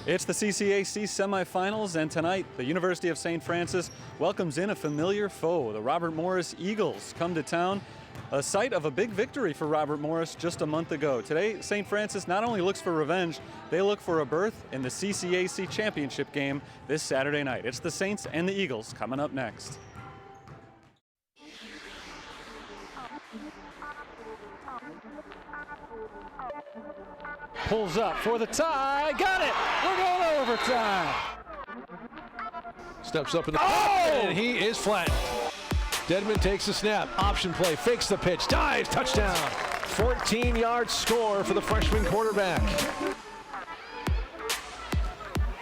It's the CCAC semifinals, and tonight the University of St. Francis welcomes in a familiar foe. The Robert Morris Eagles come to town, a site of a big victory for Robert Morris just a month ago. Today, St. Francis not only looks for revenge, they look for a berth in the CCAC championship game this Saturday night. It's the Saints and the Eagles coming up next. Pulls up for the tie, got it! We're going to overtime! Steps up in the and he is flattened. Dedman takes the snap, option play, fakes the pitch, dives, touchdown! 14-yard score for the freshman quarterback.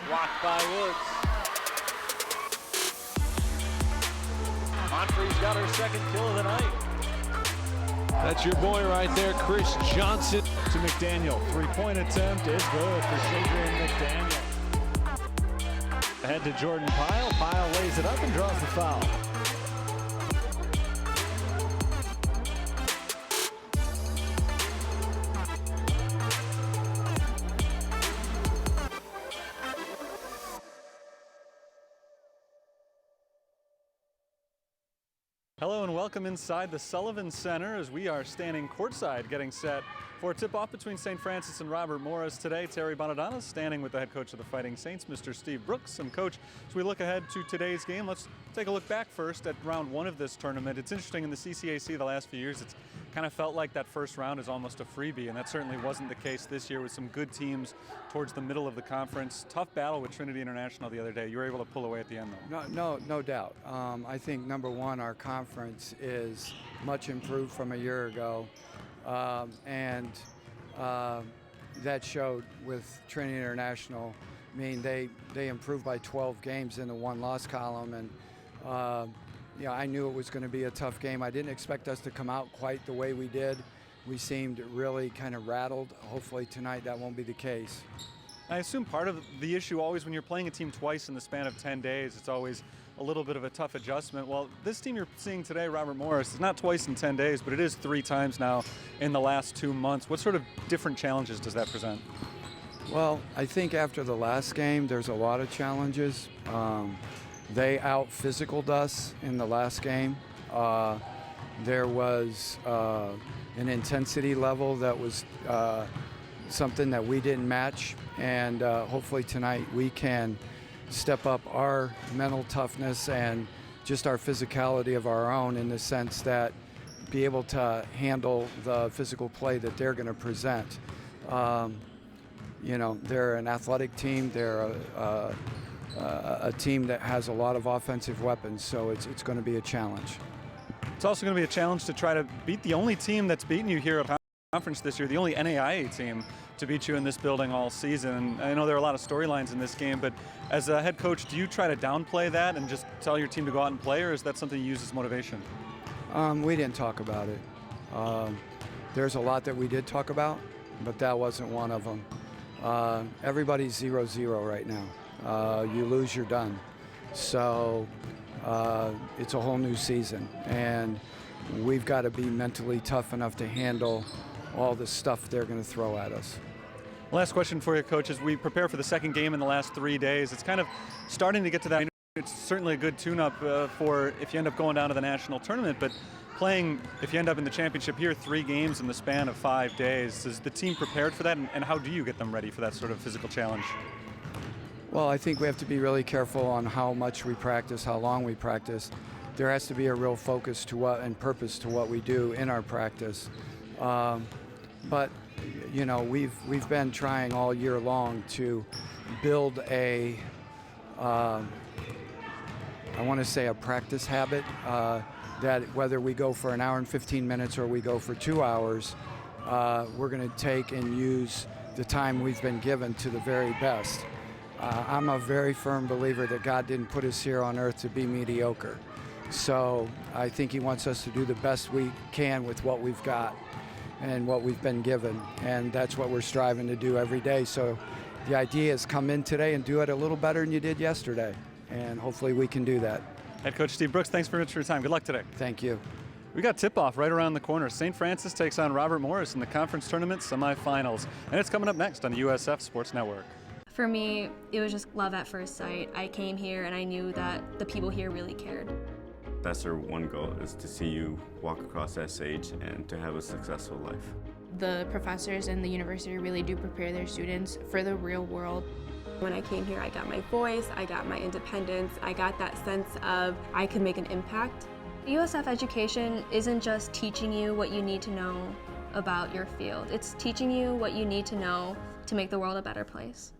Blocked by Woods. Monfrey's got her second kill of the night. That's your boy right there, Chris Johnson. To McDaniel, three-point attempt is good for Shadrian McDaniel. Ahead to Jordan Pyle. Pyle lays it up and draws the foul. Hello and welcome inside the Sullivan Center as we are standing courtside getting set for a tip-off between St. Francis and Robert Morris today. Terry Bonadonna standing with the head coach of the Fighting Saints, Mr. Steve Brooks. And coach, as we look ahead to today's game, let's take a look back first at round one of this tournament. It's interesting in the CCAC the last few years, it's kind of felt like that first round is almost a freebie, and that certainly wasn't the case this year with some good teams towards the middle of the conference. Tough battle with Trinity International the other day. You were able to pull away at the end though. No doubt. I think number one, our conference is much improved from a year ago, and that showed with Trinity International. I mean, they improved by 12 games in the one-loss column, and yeah, I knew it was going to be a tough game. I didn't expect us to come out quite the way we did. We seemed really kind of rattled. Hopefully tonight that won't be the case. I assume part of the issue always when you're playing a team twice in the span of 10 days, it's always a little bit of a tough adjustment. Well, this team you're seeing today, Robert Morris, is not twice in 10 days, but it is 3 times now in the last 2 months. What sort of different challenges does that present? Well, I think after the last game, there's a lot of challenges. They out-physicaled us in the last game. There was an intensity level that was something that we didn't match, and hopefully tonight we can step up our mental toughness and just our physicality of our own, in the sense that be able to handle the physical play that they're going to present. You know, they're an athletic team. They're a team that has a lot of offensive weapons, so it's going to be a challenge. It's also going to be a challenge to try to beat the only team that's beaten you here at conference this year, the only NAIA team to beat you in this building all season. I know there are a lot of storylines in this game, but as a head coach, do you try to downplay that and just tell your team to go out and play, or is that something you use as motivation? We didn't talk about it. There's a lot that we did talk about, but that wasn't one of them. Everybody's 0-0 right now. You lose, you're done. So it's a whole new season, and we've got to be mentally tough enough to handle all the stuff they're going to throw at us. Last question for you, Coach. As we prepare for the second game in the last 3 days, it's kind of starting to get to that. It's certainly a good tune-up for if you end up going down to the national tournament, but playing, if you end up in the championship here, 3 games in the span of 5 days, is the team prepared for that, and how do you get them ready for that sort of physical challenge? Well, I think we have to be really careful on how much we practice, how long we practice. There has to be a real focus to what and purpose to what we do in our practice. But you know, we've been trying all year long to build a I want to say a practice habit that whether we go for an hour and 15 minutes or we go for 2 hours, we're going to take and use the time we've been given to the very best. I'm a very firm believer that God didn't put us here on earth to be mediocre. So I think he wants us to do the best we can with what we've got and what we've been given, and that's what we're striving to do every day. So the idea is come in today and do it a little better than you did yesterday, and hopefully we can do that. Head Coach Steve Brooks, thanks very much for your time. Good luck today. Thank you. We got tip-off right around the corner. St. Francis takes on Robert Morris in the conference tournament semifinals, and it's coming up next on the USF Sports Network. For me, it was just love at first sight. I came here and I knew that the people here really cared. That's our one goal, is to see you walk across that stage and to have a successful life. The professors in the university really do prepare their students for the real world. When I came here, I got my voice, I got my independence, I got that sense of I could make an impact. USF education isn't just teaching you what you need to know about your field. It's teaching you what you need to know to make the world a better place.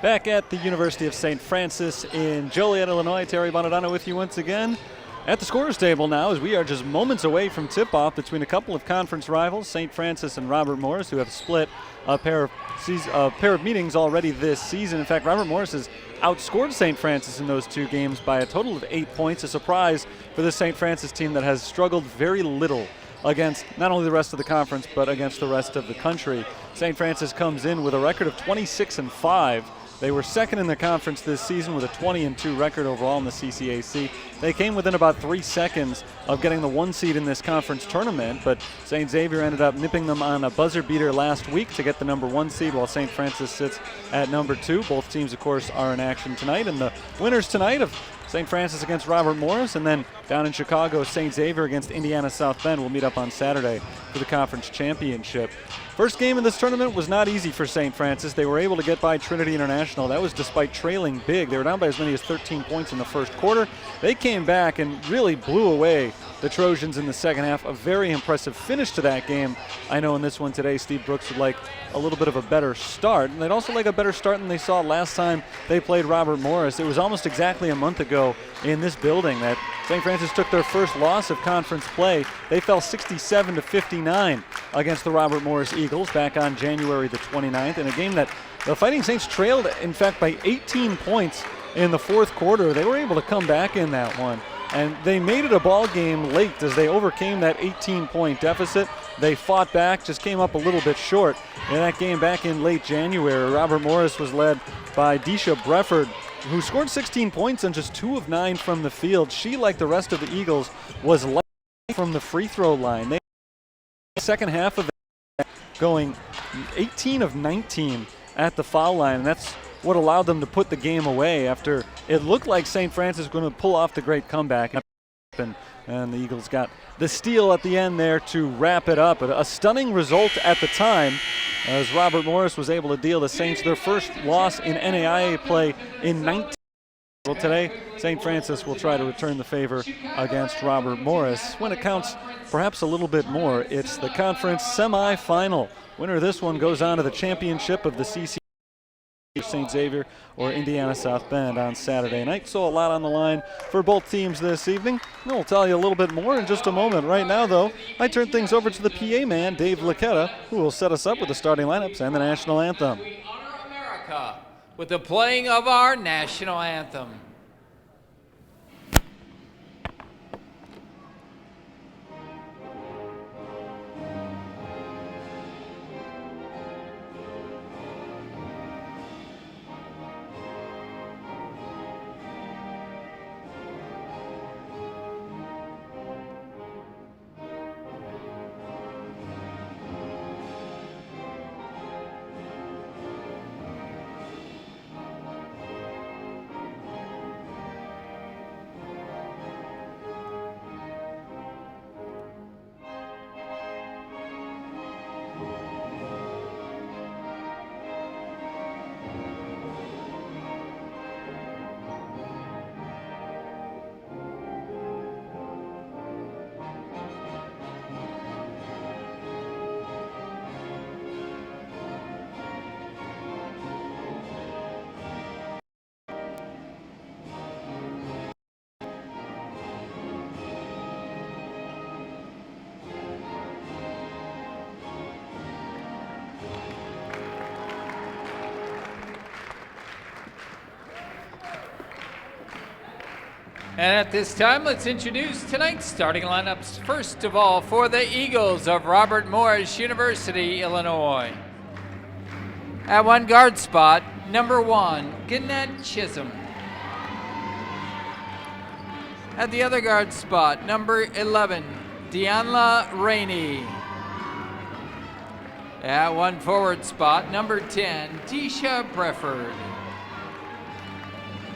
Back at the University of St. Francis in Joliet, Illinois, Terry Bonadonna with you once again. At the scorer's table now, as we are just moments away from tip-off between a couple of conference rivals, St. Francis and Robert Morris, who have split a pair of meetings already this season. In fact, Robert Morris has outscored St. Francis in those two games by a total of 8 points, a surprise for the St. Francis team that has struggled very little against not only the rest of the conference, but against the rest of the country. St. Francis comes in with a record of 26-5. They were second in the conference this season with a 20-2 record overall in the CCAC. They came within about 3 seconds of getting the 1 seed in this conference tournament, but St. Xavier ended up nipping them on a buzzer beater last week to get the number 1 seed, while St. Francis sits at number 2. Both teams, of course, are in action tonight, and the winners tonight of St. Francis against Robert Morris, and then down in Chicago, St. Xavier against Indiana South Bend will meet up on Saturday for the conference championship. First game in this tournament was not easy for St. Francis. They were able to get by Trinity International. That was despite trailing big. They were down by as many as 13 points in the first quarter. They came back and really blew away the Trojans in the second half. A very impressive finish to that game. I know in this one today, Steve Brooks would like a little bit of a better start, and they'd also like a better start than they saw last time they played Robert Morris. It was almost exactly a month ago in this building that St. Francis took their first loss of conference play. They fell 67-59 against the Robert Morris Eagles back on January the 29th in a game that the Fighting Saints trailed, in fact, by 18 points in the fourth quarter. They were able to come back in that one, and they made it a ball game late as they overcame that 18-point deficit. They fought back, just came up a little bit short in that game back in late January. Robert Morris was led by Deisha Brefford, who scored 16 points and just 2 of 9 from the field. She, like the rest of the Eagles, was light from the free throw line. They the second half of that going 18 of 19 at the foul line, and that's what allowed them to put the game away after it looked like St. Francis was going to pull off the great comeback. And the Eagles got the steal at the end there to wrap it up. A stunning result at the time, as Robert Morris was able to deal the Saints their first loss in NAIA play in 19. Well, today, St. Francis will try to return the favor against Robert Morris. When it counts perhaps a little bit more, it's the conference semifinal. Winner of this one goes on to the championship of the CC. St. Xavier or Indiana South Bend on Saturday night. So a lot on the line for both teams this evening. We'll tell you a little bit more in just a moment. Right now, though, I turn things over to the PA man, Dave Laquetta, who will set us up with the starting lineups and the national anthem. We honor America with the playing of our national anthem. And at this time, let's introduce tonight's starting lineups. First of all, for the Eagles of Robert Morris University, Illinois. At one guard spot, number 1, Gannett Chisholm. At the other guard spot, number 11, Deanna Rainey. At one forward spot, number 10, Tisha Brefford.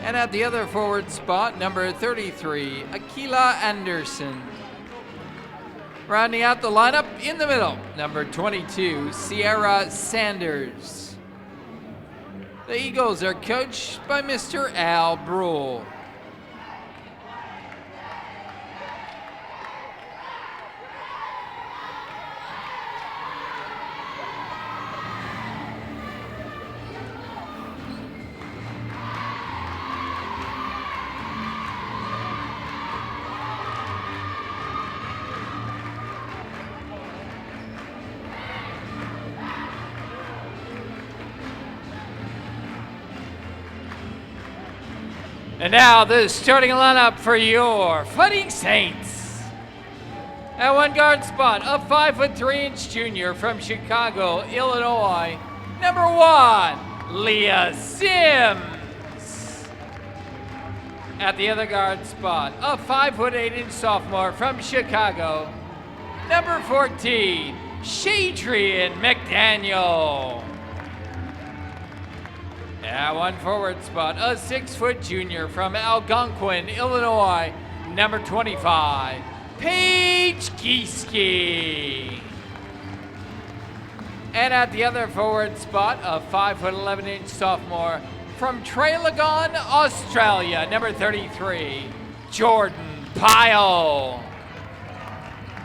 And at the other forward spot, number 33, Akila Anderson. Rounding out the lineup in the middle, number 22, Sierra Sanders. The Eagles are coached by Mr. Al Brule. And now the starting lineup for your Fighting Saints. At one guard spot, a 5'3" junior from Chicago, Illinois, number 1, Leah Sims. At the other guard spot, a 5'8" sophomore from Chicago, number 14, Shadrian McDaniel. At one forward spot, a 6' junior from Algonquin, Illinois, number 25, Paige Gieske. And at the other forward spot, a 5'11" sophomore from Traralgon, Australia, number 33, Jordan Pyle.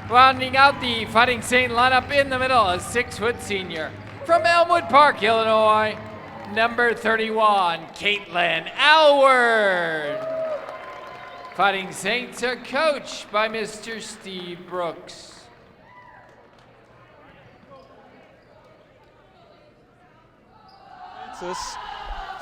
Rounding out the Fighting Saint lineup in the middle, a 6' senior from Elmwood Park, Illinois, number 31, Caitlin Alward. Fighting Saints are coached by Mr. Steve Brooks.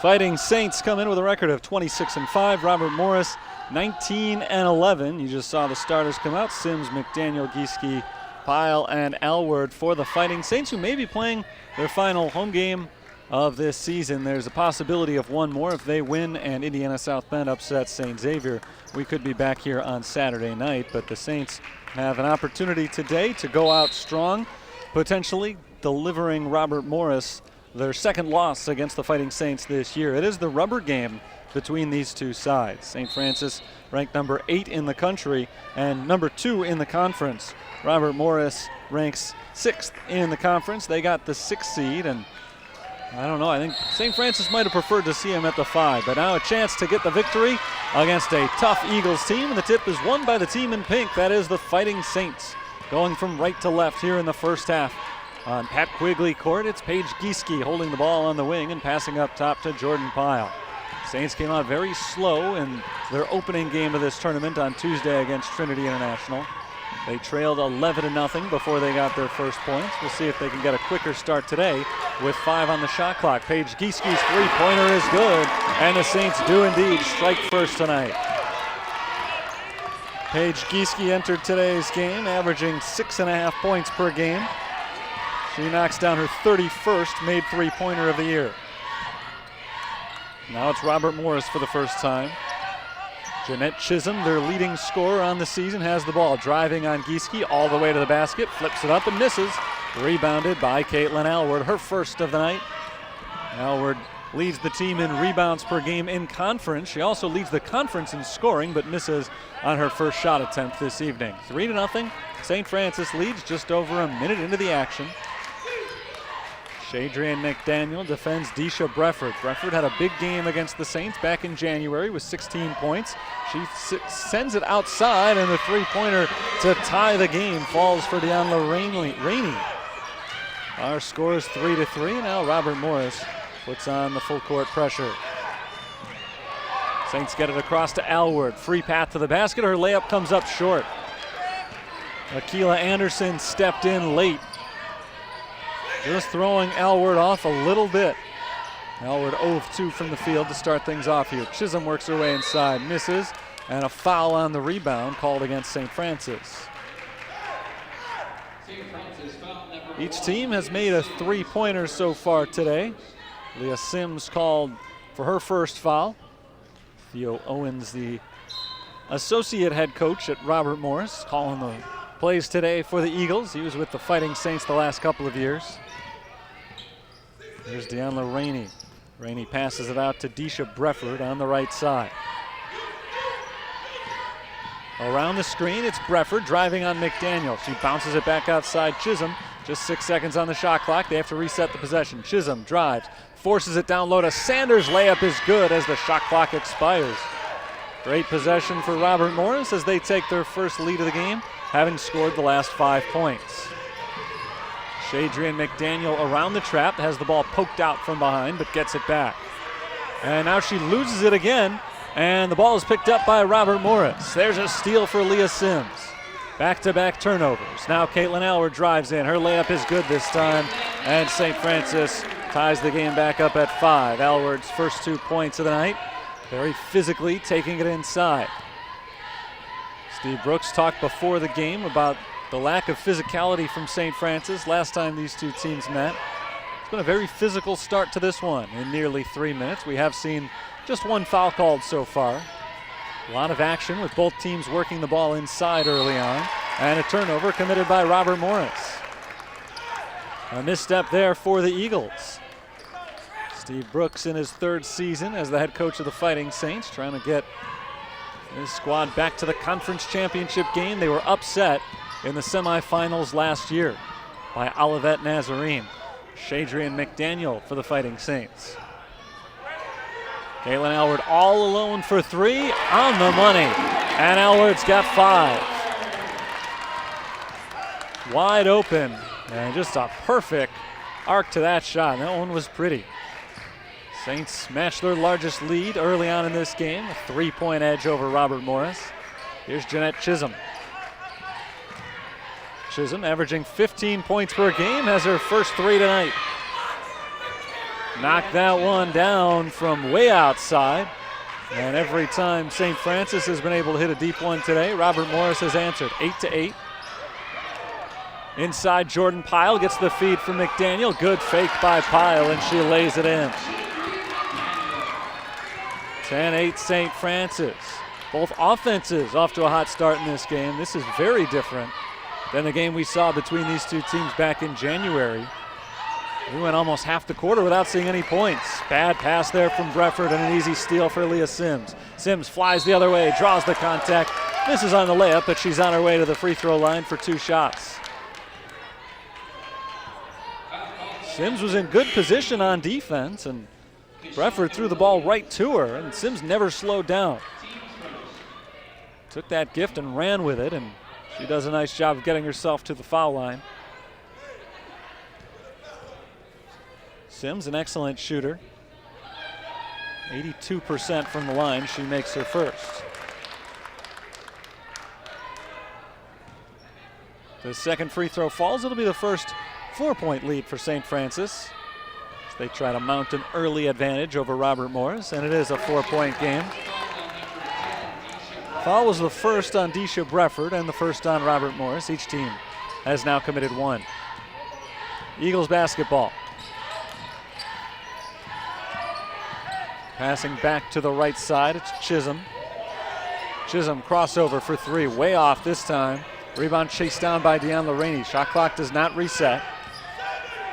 Fighting Saints come in with a record of 26-5. Robert Morris 19-11. You just saw the starters come out: Sims, McDaniel, Gieske, Pyle, and Alward for the Fighting Saints, who may be playing their final home game of this season. There's a possibility of one more if they win and Indiana South Bend upsets St. Xavier. We could be back here on Saturday night, but the Saints have an opportunity today to go out strong, potentially delivering Robert Morris their second loss against the Fighting Saints this year. It is the rubber game between these two sides. St. Francis ranked number 8 in the country and number 2 in the conference. Robert Morris ranks 6th in the conference. They got the 6th seed, and I don't know, I think St. Francis might have preferred to see him at the 5, but now a chance to get the victory against a tough Eagles team, and the tip is won by the team in pink. That is the Fighting Saints. Going from right to left here in the first half. On Pat Quigley court, it's Paige Gieske holding the ball on the wing and passing up top to Jordan Pyle. Saints came out very slow in their opening game of this tournament on Tuesday against Trinity International. They trailed 11-0 before they got their first points. We'll see if they can get a quicker start today with 5 on the shot clock. Paige Gieske's three-pointer is good, and the Saints do indeed strike first tonight. Paige Gieske entered today's game averaging 6.5 points per game. She knocks down her 31st made three-pointer of the year. Now it's Robert Morris for the first time. Jeanette Chisholm, their leading scorer on the season, has the ball, driving on Gieske all the way to the basket, flips it up and misses. Rebounded by Caitlin Alward, her first of the night. Alward leads the team in rebounds per game in conference. She also leads the conference in scoring, but misses on her first shot attempt this evening. 3-0. St. Francis leads just over a minute into the action. Shadrian McDaniel defends Disha Brefford. Brefford had a big game against the Saints back in January with 16 points. She sends it outside, and the three-pointer to tie the game falls for Deanna Rainey. Our score is 3-3, and now Robert Morris puts on the full court pressure. Saints get it across to Alward. Free path to the basket. Her layup comes up short. Akila Anderson stepped in late, just throwing Alward off a little bit. Alward 0 of 2 from the field to start things off here. Chisholm works her way inside, misses, and a foul on the rebound called against St. Francis. Each team has made a three-pointer so far today. Leah Sims called for her first foul. Theo Owens, the associate head coach at Robert Morris, calling the plays today for the Eagles. He was with the Fighting Saints the last couple of years. Here's Deanna Rainey. Rainey passes it out to Deisha Brefford on the right side. Around the screen, it's Brefford driving on McDaniel. She bounces it back outside Chisholm. Just 6 seconds on the shot clock. They have to reset the possession. Chisholm drives, forces it down low to Sanders. Layup is good as the shot clock expires. Great possession for Robert Morris as they take their first lead of the game, having scored the last 5 points. Shadrian McDaniel around the trap, has the ball poked out from behind, but gets it back. And now she loses it again, and the ball is picked up by Robert Morris. There's a steal for Leah Sims. Back-to-back turnovers. Now Caitlin Alward drives in. Her layup is good this time, and St. Francis ties the game back up at 5. Alward's first 2 points of the night. Very physically taking it inside. Steve Brooks talked before the game about the lack of physicality from St. Francis last time these two teams met. It's been a very physical start to this one in nearly 3 minutes. We have seen just 1 foul called so far. A lot of action with both teams working the ball inside early on, and a turnover committed by Robert Morris. A misstep there for the Eagles. Steve Brooks in his 3rd season as the head coach of the Fighting Saints, trying to get his squad back to the conference championship game. They were upset in the semifinals last year by Olivet Nazarene. Shadrian McDaniel for the Fighting Saints. Caitlin Alward all alone for 3, on the money, and Alward's got 5. Wide open, and just a perfect arc to that shot. That one was pretty. Saints matched their largest lead early on in this game, a 3-point edge over Robert Morris. Here's Jeanette Chisholm. Chisholm averaging 15 points per game, has her first 3 tonight. Knocked that one down from way outside. And every time St. Francis has been able to hit a deep one today, Robert Morris has answered. 8-8. Inside, Jordan Pyle gets the feed from McDaniel. Good fake by Pyle, and she lays it in. 10-8 St. Francis. Both offenses off to a hot start in this game. This is very different than the game we saw between these two teams back in January. We went almost half the quarter without seeing any points. Bad pass there from Brefford and an easy steal for Leah Sims. Sims flies the other way, draws the contact, misses on the layup, but she's on her way to the free throw line for 2 shots. Sims was in good position on defense, and Brefford threw the ball right to her, and Sims never slowed down. Took that gift and ran with it, and she does a nice job of getting herself to the foul line. Sims, an excellent shooter. 82% from the line. She makes her first. The second free throw falls. It'll be the first 4-point lead for St. Francis. They try to mount an early advantage over Robert Morris, and it is a 4-point game. Foul was the first on Deisha Brefford and the first on Robert Morris. Each team has now committed 1. Eagles basketball. Passing back to the right side, it's Chisholm. Chisholm crossover for 3, way off this time. Rebound chased down by Deanna Rainey. Shot clock does not reset.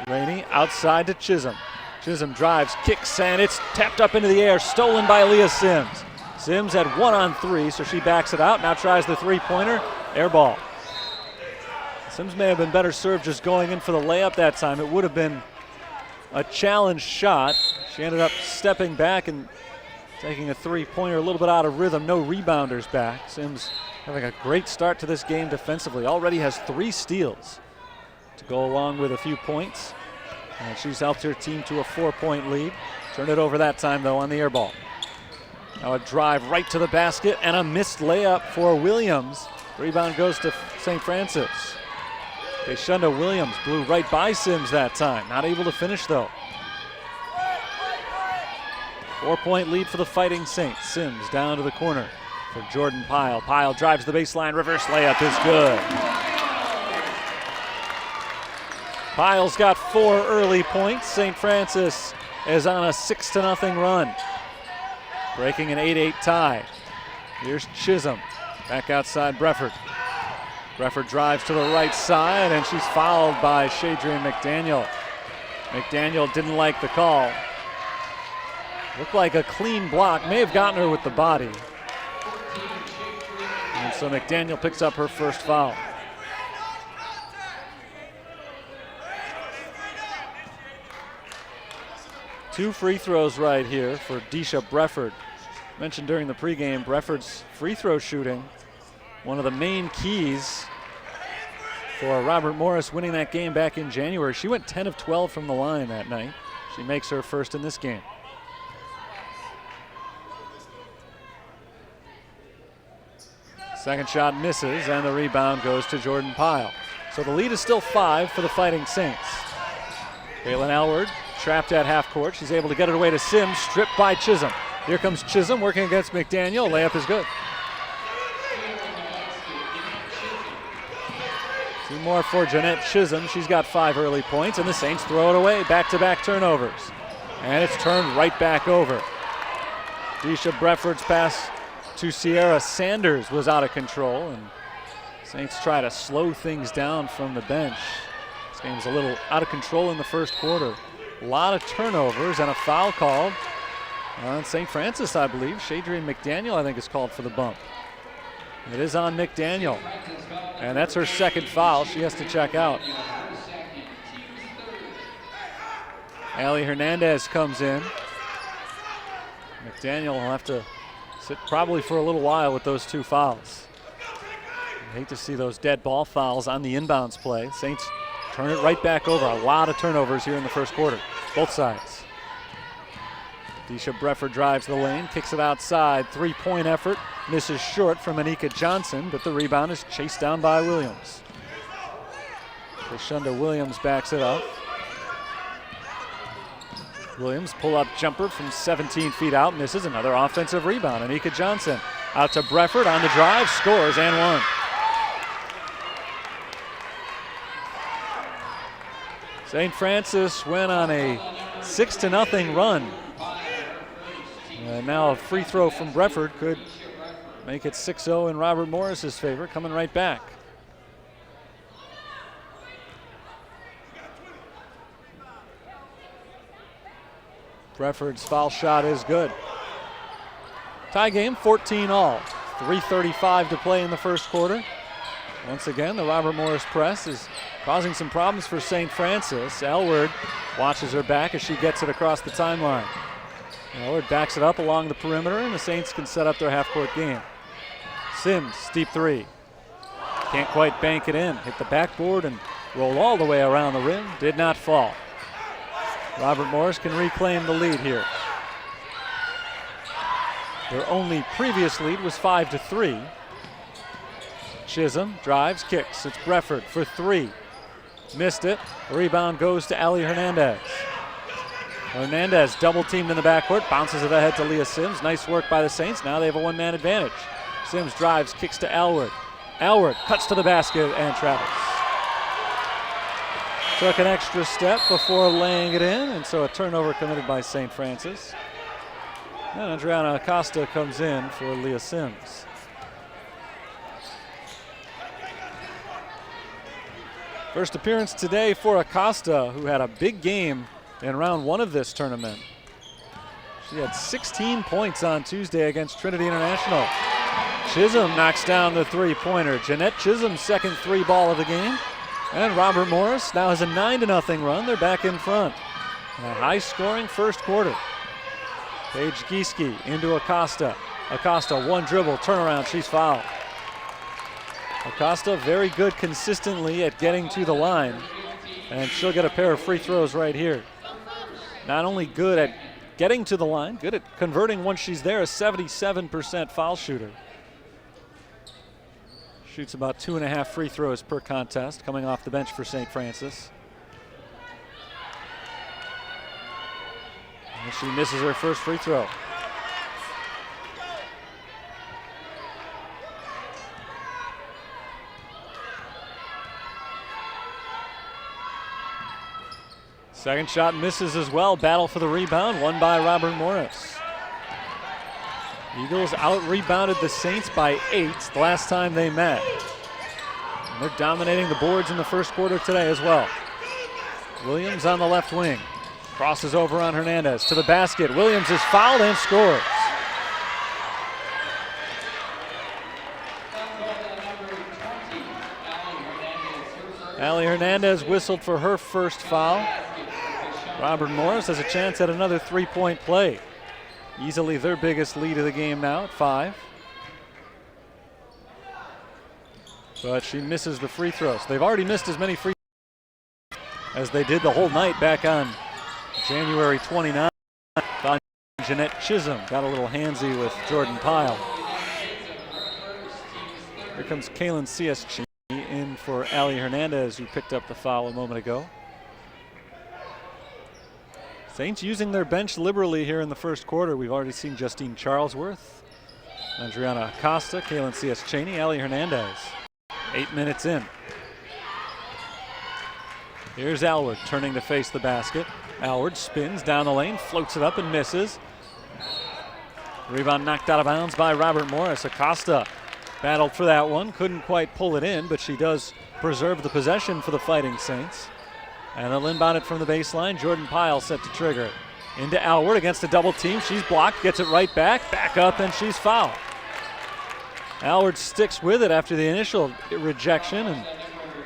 Rainey outside to Chisholm. Chisholm drives, kicks, and it's tapped up into the air, stolen by Leah Sims. Sims had 1 on 3, so she backs it out, now tries the 3-pointer, air ball. Sims may have been better served just going in for the layup that time. It would have been a challenge shot. She ended up stepping back and taking a 3-pointer a little bit out of rhythm. No rebounders back. Sims having a great start to this game defensively. Already has 3 steals to go along with a few points. And she's helped her team to a 4-point lead. Turned it over that time, though, on the air ball. Now a drive right to the basket and a missed layup for Williams. Rebound goes to St. Francis. Deshunda Williams blew right by Sims that time. Not able to finish, though. 4-point lead for the Fighting Saints. Sims down to the corner for Jordan Pyle. Pyle drives the baseline. Reverse layup is good. Pyle's got 4 early points. St. Francis is on a 6-0 run. Breaking an 8-8 tie. Here's Chisholm. Back outside Brefford. Brefford drives to the right side, and she's fouled by Shadrian McDaniel. McDaniel didn't like the call. Looked like a clean block, may have gotten her with the body. And so McDaniel picks up her first foul. Two free throws right here for Disha Brefford. Mentioned during the pregame, Brefford's free throw shooting, one of the main keys for Robert Morris winning that game back in January. She went 10 of 12 from the line that night. She makes her first in this game. Second shot misses, and the rebound goes to Jordan Pyle. So the lead is still 5 for the Fighting Saints. Caitlin Elward trapped at half court. She's able to get it away to Sims, stripped by Chisholm. Here comes Chisholm working against McDaniel. Layup is good. 2 more for Jeanette Chisholm. She's got 5 early points, and the Saints throw it away. Back-to-back turnovers. And it's turned right back over. Disha Brefford's pass to Sierra Sanders was out of control, and Saints try to slow things down from the bench. This game's a little out of control in the first quarter. A lot of turnovers and a foul called on St. Francis, I believe. Shadrian McDaniel, I think, is called for the bump. It is on McDaniel, and that's her second foul. She has to check out. Allie Hernandez comes in. McDaniel will have to sit probably for a little while with those 2 fouls. I hate to see those dead ball fouls on the inbounds play. Saints turn it right back over. A lot of turnovers here in the first quarter, both sides. Disha Brefford drives the lane, kicks it outside. 3-point effort, misses short from Anika Johnson, but the rebound is chased down by Williams. Krishunda Williams backs it up. Williams pull-up jumper from 17 feet out, misses. Another offensive rebound. Anika Johnson out to Brefford on the drive, scores and one. St. Francis went on a 6-0 run. And now a free throw from Brefford could make it 6-0 in Robert Morris's favor, coming right back. Brefford's foul shot is good. Tie game, 14-all. 3:35 to play in the first quarter. Once again, the Robert Morris press is causing some problems for St. Francis. Elward watches her back as she gets it across the timeline. Elward backs it up along the perimeter, and the Saints can set up their half-court game. Sims, deep 3. Can't quite bank it in. Hit the backboard and roll all the way around the rim. Did not fall. Robert Morris can reclaim the lead here. Their only previous lead was 5-3. Chisholm drives, kicks. It's Brefford for 3. Missed it. The rebound goes to Allie Hernandez. Hernandez double teamed in the backcourt, bounces it ahead to Leah Sims. Nice work by the Saints. Now they have a 1-man advantage. Sims drives, kicks to Elward. Elward cuts to the basket and travels. Took an extra step before laying it in, and so a turnover committed by St. Francis. And Adriana Acosta comes in for Leah Sims. First appearance today for Acosta, who had a big game in round 1 of this tournament. She had 16 points on Tuesday against Trinity International. Chisholm knocks down the 3-pointer. Jeanette Chisholm's second 3 ball of the game. And Robert Morris now has a 9-0 run. They're back in front. A high-scoring first quarter. Paige Gieske into Acosta. Acosta, 1 dribble, turnaround, she's fouled. Acosta very good consistently at getting to the line. And she'll get a pair of free throws right here. Not only good at getting to the line, good at converting once she's there, a 77% foul shooter. Shoots about 2.5 free throws per contest, coming off the bench for St. Francis. And she misses her first free throw. Second shot misses as well. Battle for the rebound, won by Robert Morris. Eagles out-rebounded the Saints by 8 the last time they met. And they're dominating the boards in the first quarter today as well. Williams on the left wing. Crosses over on Hernandez to the basket. Williams is fouled and scores. Allie Hernandez whistled for her first foul. Robert Morris has a chance at another three-point play. Easily their biggest lead of the game now at 5. But she misses the free throws. They've already missed as many free throws as they did the whole night back on January 29. Jeanette Chisholm got a little handsy with Jordan Pyle. Here comes Kaylin CSG in for Allie Hernandez, who picked up the foul a moment ago. Saints using their bench liberally here in the first quarter. We've already seen Justine Charlesworth, Andriana Acosta, Kaylin C.S. Cheney, Allie Hernandez. 8 minutes in. Here's Alward turning to face the basket. Alward spins down the lane, floats it up and misses. Rebound knocked out of bounds by Robert Morris. Acosta battled for that one, couldn't quite pull it in, but she does preserve the possession for the Fighting Saints. And they'll inbound it from the baseline. Jordan Pyle set to trigger it. Into Alward against a double team. She's blocked, gets it right back up, and she's fouled. Alward sticks with it after the initial rejection, and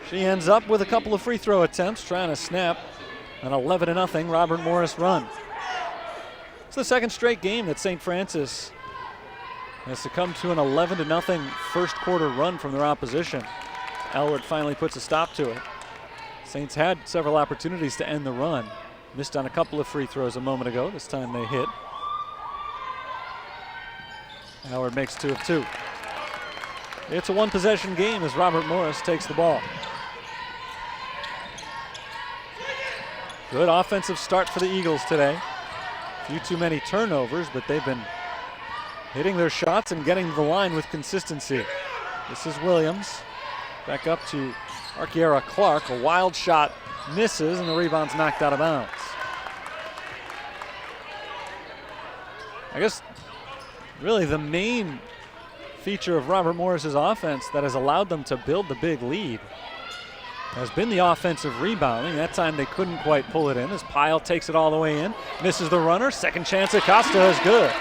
she ends up with a couple of free throw attempts, trying to snap an 11-0 Robert Morris run. It's the second straight game that St. Francis has succumbed to an 11-0 first quarter run from their opposition. Alward finally puts a stop to it. Saints had several opportunities to end the run. Missed on a couple of free throws a moment ago. This time they hit. Alward makes 2 of 2. It's a one-possession game as Robert Morris takes the ball. Good offensive start for the Eagles today. A few too many turnovers, but they've been hitting their shots and getting to the line with consistency. This is Williams. Back up to Arkiera Clark. A wild shot misses, and the rebound's knocked out of bounds. I guess really the main feature of Robert Morris's offense that has allowed them to build the big lead has been the offensive rebounding. That time they couldn't quite pull it in as Pyle takes it all the way in. Misses the runner. Second chance Acosta is good.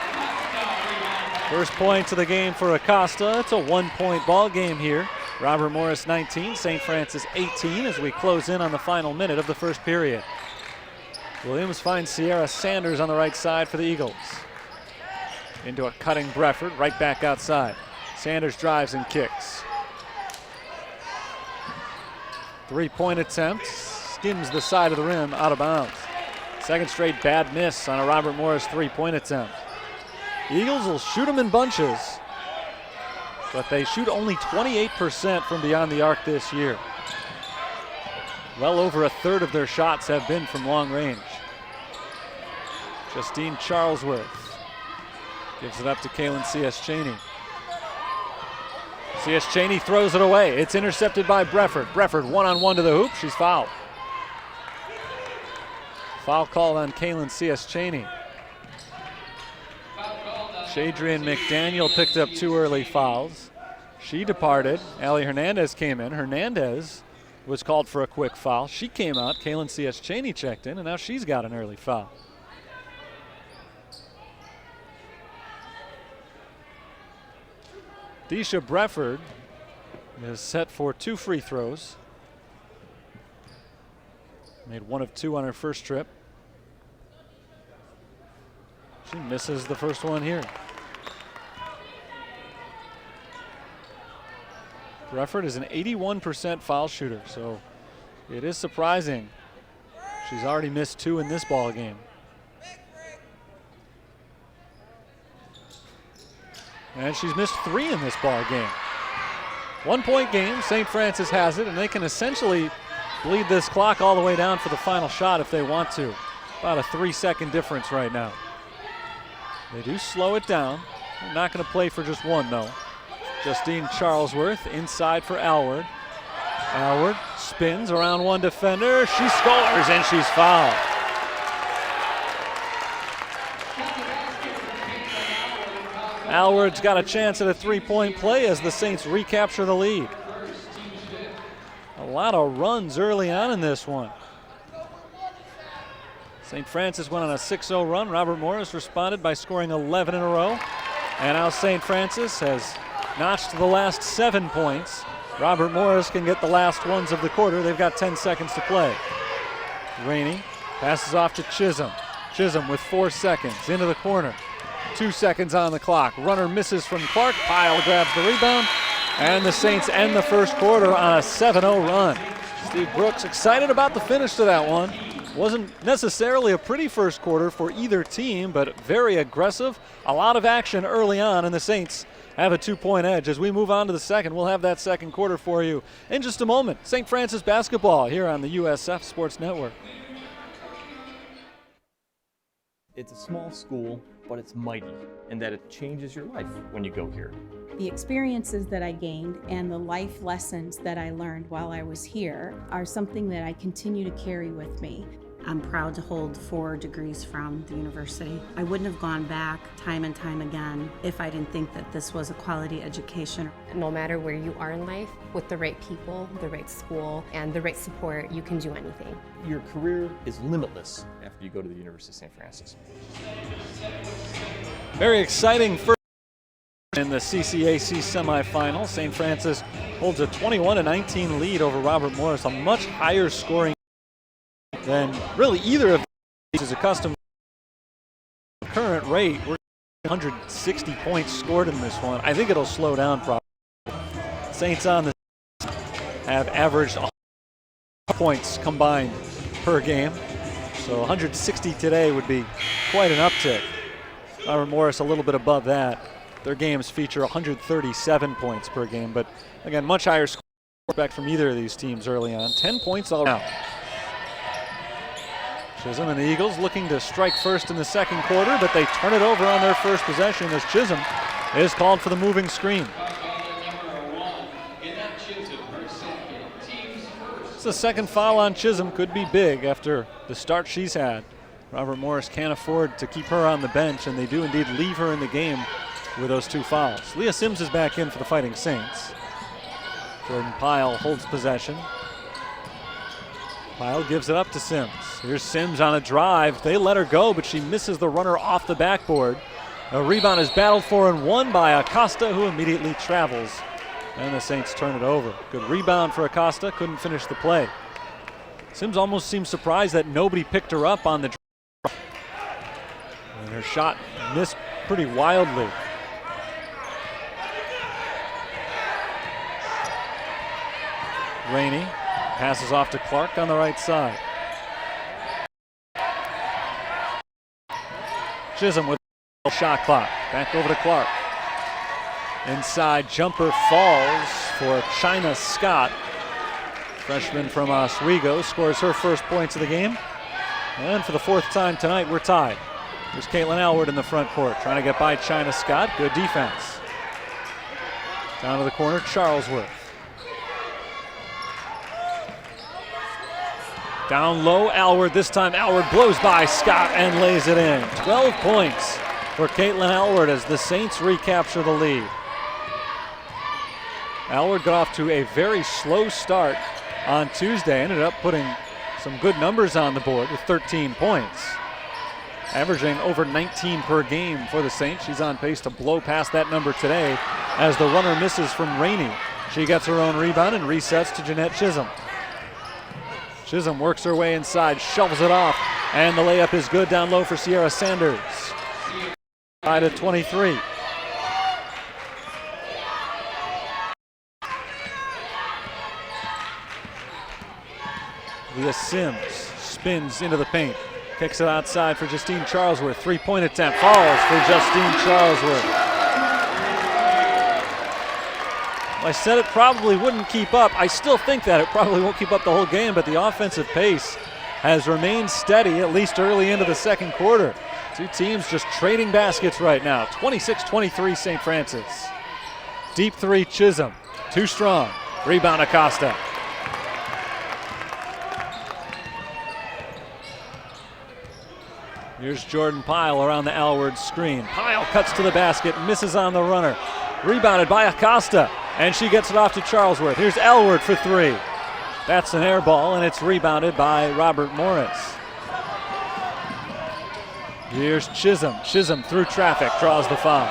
First point of the game for Acosta. It's a 1-point ball game here. Robert Morris 19, St. Francis 18 as we close in on the final minute of the first period. Williams finds Sierra Sanders on the right side for the Eagles. Into a cutting Brefford, right back outside. Sanders drives and kicks. 3-point attempt, skims the side of the rim, out of bounds. Second straight bad miss on a Robert Morris 3-point attempt. Eagles will shoot them in bunches, but they shoot only 28% from beyond the arc this year. Well over a third of their shots have been from long range. Justine Charlesworth gives it up to Kaylin C.S. Cheney. C.S. Cheney throws it away. It's intercepted by Brefford. Brefford one-on-one to the hoop. She's fouled. Foul called on Kaylin C.S. Cheney. Shadrian McDaniel picked up 2 early fouls. She departed. Allie Hernandez came in. Hernandez was called for a quick foul. She came out. Kaylin C.S. Cheney checked in, and now she's got an early foul. Deisha Brefford is set for 2 free throws. Made 1 of 2 on her first trip. She misses the first one here. Brefford is an 81% foul shooter, so it is surprising. She's already missed 2 in this ball game. And she's missed 3 in this ball game. 1-point game, St. Francis has it, and they can essentially bleed this clock all the way down for the final shot if they want to. About a 3-second difference right now. They do slow it down. They're not going to play for just 1 though. Justine Charlesworth inside for Alward. Alward spins around 1 defender. She scores and she's fouled. Alward's got a chance at a 3-point play as the Saints recapture the lead. A lot of runs early on in this one. St. Francis went on a 6-0 run. Robert Morris responded by scoring 11 in a row. And now St. Francis has notched the last 7 points. Robert Morris can get the last ones of the quarter. They've got 10 seconds to play. Rainey passes off to Chisholm. Chisholm with 4 seconds into the corner. 2 seconds on the clock. Runner misses from Clark. Pyle grabs the rebound. And the Saints end the first quarter on a 7-0 run. Steve Brooks excited about the finish to that one. Wasn't necessarily a pretty first quarter for either team, but very aggressive. A lot of action early on, and the Saints have a 2-point edge. As we move on to the second, we'll have that second quarter for you in just a moment. St. Francis basketball here on the USF Sports Network. It's a small school, but it's mighty in that it changes your life when you go here. The experiences that I gained and the life lessons that I learned while I was here are something that I continue to carry with me. I'm proud to hold 4 degrees from the university. I wouldn't have gone back time and time again if I didn't think that this was a quality education. No matter where you are in life, with the right people, the right school, and the right support, you can do anything. Your career is limitless after you go to the University of St. Francis. Very exciting first in the CCAC semifinal. St. Francis holds a 21-19 lead over Robert Morris, a much higher scoring than really either of these is accustomed to. Current rate, we're 160 points scored in this one. I think it'll slow down probably. Saints on the have averaged 100 points combined per game. So 160 today would be quite an uptick. Robert Morris a little bit above that. Their games feature 137 points per game, but again, much higher score back from either of these teams early on. 10 points all around. Chisholm and the Eagles looking to strike first in the second quarter, but they turn it over on their first possession as Chisholm is called for the moving screen. It's the second foul on Chisholm, could be big after the start she's had. Robert Morris can't afford to keep her on the bench, and they do indeed leave her in the game with those 2 fouls. Leah Sims is back in for the Fighting Saints. Jordan Pyle holds possession. Pyle gives it up to Sims. Here's Sims on a drive. They let her go, but she misses the runner off the backboard. A rebound is battled for and won by Acosta, who immediately travels. And the Saints turn it over. Good rebound for Acosta, couldn't finish the play. Sims almost seemed surprised that nobody picked her up on the drive. And her shot missed pretty wildly. Rainey passes off to Clark on the right side. Chisholm with a shot clock. Back over to Clark. Inside jumper falls for China Scott. Freshman from Oswego scores her first points of the game. And for the 4th time tonight, we're tied. There's Caitlin Alward in the front court trying to get by China Scott. Good defense. Down to the corner, Charlesworth. Down low, Alward. This time Alward blows by Scott and lays it in. 12 points for Caitlin Alward as the Saints recapture the lead. Alward got off to a very slow start on Tuesday. Ended up putting some good numbers on the board with 13 points. Averaging over 19 per game for the Saints. She's on pace to blow past that number today as the runner misses from Rainey. She gets her own rebound and resets to Jeanette Chisholm. Chisholm works her way inside, shovels it off, and the layup is good down low for Sierra Sanders. Tied at 23. Leah Sims spins into the paint, kicks it outside for Justine Charlesworth. 3-point attempt falls for Justine Charlesworth. I said it probably wouldn't keep up. I still think that it probably won't keep up the whole game, but the offensive pace has remained steady, at least early into the second quarter. Two teams just trading baskets right now. 26-23 St. Francis. Deep 3 Chisholm, too strong. Rebound Acosta. Here's Jordan Pyle around the Alward screen. Pyle cuts to the basket, misses on the runner. Rebounded by Acosta, and she gets it off to Charlesworth. Here's Alward for 3. That's an air ball, and it's rebounded by Robert Morris. Here's Chisholm. Chisholm through traffic, draws the foul.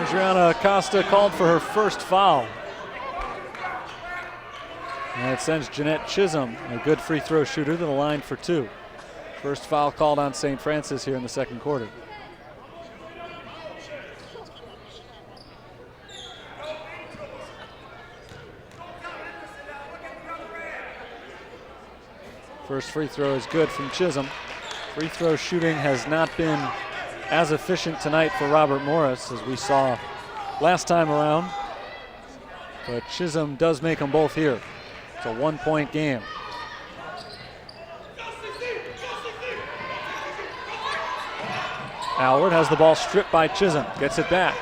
Adriana Acosta called for her first foul. And it sends Jeanette Chisholm, a good free throw shooter, to the line for 2. First foul called on St. Francis here in the second quarter. First free throw is good from Chisholm. Free throw shooting has not been as efficient tonight for Robert Morris as we saw last time around. But Chisholm does make them both here. It's a 1-point game. Alward has the ball stripped by Chisholm, gets it back.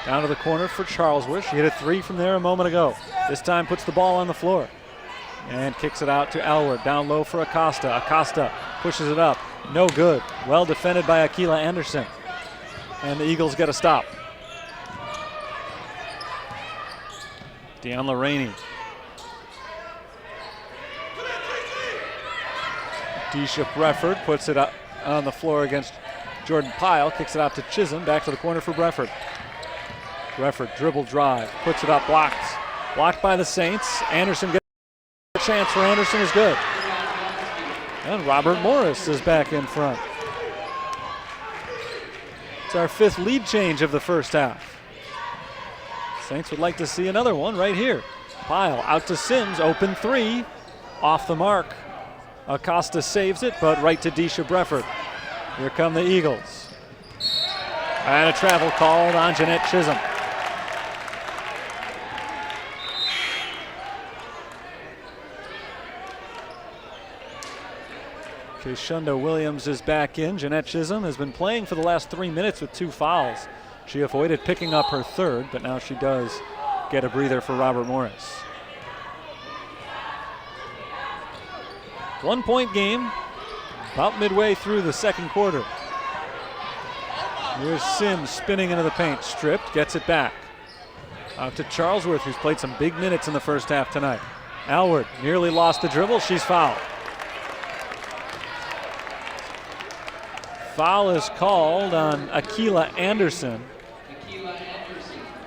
Down to the corner for Charlesworth. She hit a 3 from there a moment ago. This time puts the ball on the floor and kicks it out to Alward. Down low for Acosta. Acosta pushes it up. No good. Well defended by Akila Anderson. And the Eagles get a stop. Deanna Rainey. Deisha Brefford puts it up on the floor against Jordan Pyle. Kicks it out to Chisholm. Back to the corner for Brefford. Brefford dribble drive. Puts it up. Blocked. Blocked by the Saints. Anderson gets a chance for Anderson is good. And Robert Morris is back in front. It's our 5th lead change of the first half. Saints would like to see another one right here. Pyle out to Sims. Open 3. Off the mark. Acosta saves it, but right to Deisha Brefford. Here come the Eagles. And a travel called on Jeanette Chisholm. Keshunda Williams is back in. Jeanette Chisholm has been playing for the last 3 minutes with 2 fouls. She avoided picking up her 3rd, but now she does get a breather for Robert Morris. 1-point game, about midway through the second quarter. Here's Sims spinning into the paint, stripped, gets it back. Out to Charlesworth, who's played some big minutes in the first half tonight. Alward nearly lost the dribble, she's fouled. Foul is called on Akila Anderson.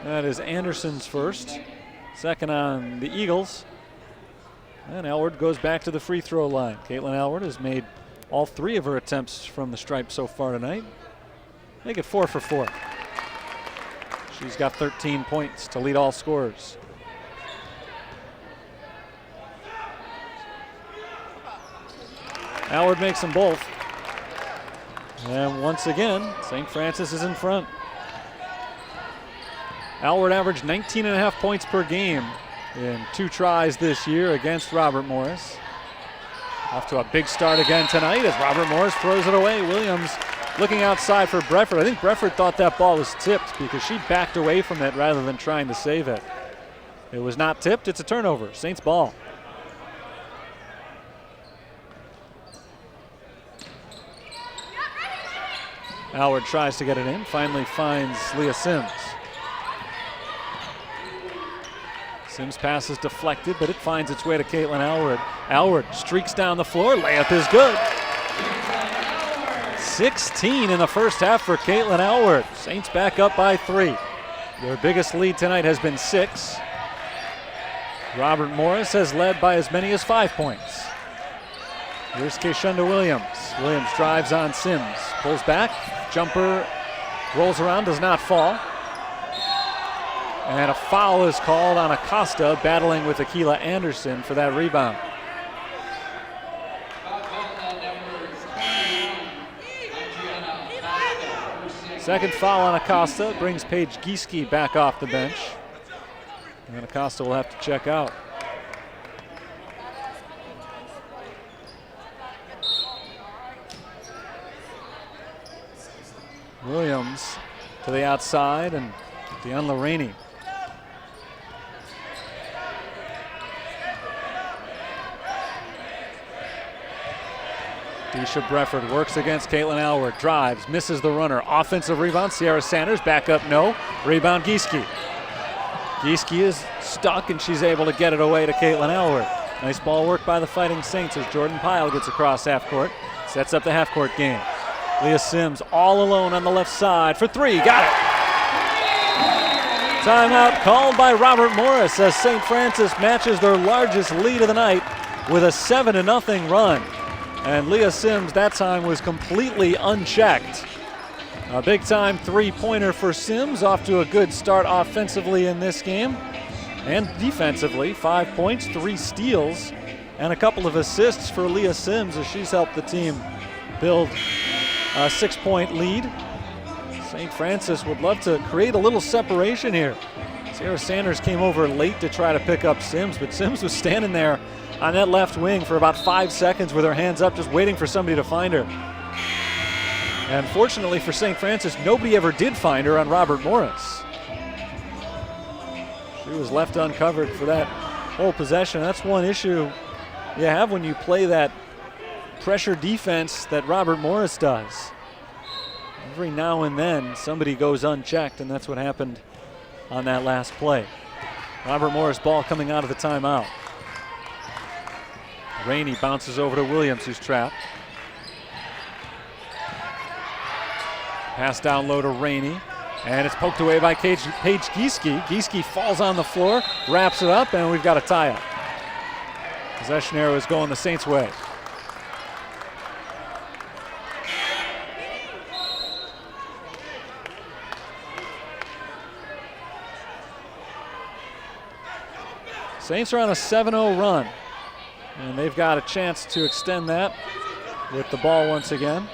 That is Anderson's first. Second on the Eagles. And Alward goes back to the free throw line. Caitlin Alward has made all 3 of her attempts from the stripe so far tonight. Make it 4 for 4. She's got 13 points to lead all scorers. Alward makes them both. And once again, St. Francis is in front. Alward averaged 19.5 points per game in 2 tries this year against Robert Morris. Off to a big start again tonight as Robert Morris throws it away. Williams looking outside for Brefford. I think Brefford thought that ball was tipped because she backed away from it rather than trying to save it. It was not tipped, it's a turnover. Saints ball. Alward tries to get it in, finally finds Leah Sims. Sims' pass is deflected, but it finds its way to Caitlin Alward. Alward streaks down the floor, layup is good. 16 in the first half for Caitlin Alward. Saints back up by 3. Their biggest lead tonight has been 6. Robert Morris has led by as many as 5 points. Here's Keshunda Williams. Williams drives on Sims, pulls back, jumper, rolls around, does not fall. And a foul is called on Acosta, battling with Akila Anderson for that rebound. Second foul on Acosta brings Paige Gieske back off the bench. And Acosta will have to check out. Williams to the outside and Deanna Rainey. Deisha Brefford works against Caitlin Alward, drives, misses the runner. Offensive rebound, Sierra Sanders back up, no. Rebound Gieske. Gieske is stuck, and she's able to get it away to Caitlin Alward. Nice ball work by the Fighting Saints as Jordan Pyle gets across half court. Sets up the half court game. Leah Sims all alone on the left side for three. Got it. Timeout called by Robert Morris as St. Francis matches their largest lead of the night with a 7-0 run. And Leah Sims that time was completely unchecked. A big-time three-pointer for Sims, off to a good start offensively in this game. And defensively, 5 points, 3 steals, and a couple of assists for Leah Sims as she's helped the team build a 6-point lead. St. Francis would love to create a little separation here. Sarah Sanders came over late to try to pick up Sims, but Sims was standing there on that left wing for about 5 seconds with her hands up, just waiting for somebody to find her. And fortunately for St. Francis, nobody ever did find her on Robert Morris. She was left uncovered for that whole possession. That's one issue you have when you play that pressure defense that Robert Morris does. Every now and then somebody goes unchecked, and that's what happened on that last play. Robert Morris ball coming out of the timeout. Rainey bounces over to Williams, who's trapped. Pass down low to Rainey. And it's poked away by Paige Gieske. Gieske falls on the floor, wraps it up, and we've got a tie-up. Possession arrow is going the Saints' way. Saints are on a 7-0 run, and they've got a chance to extend that with the ball once again.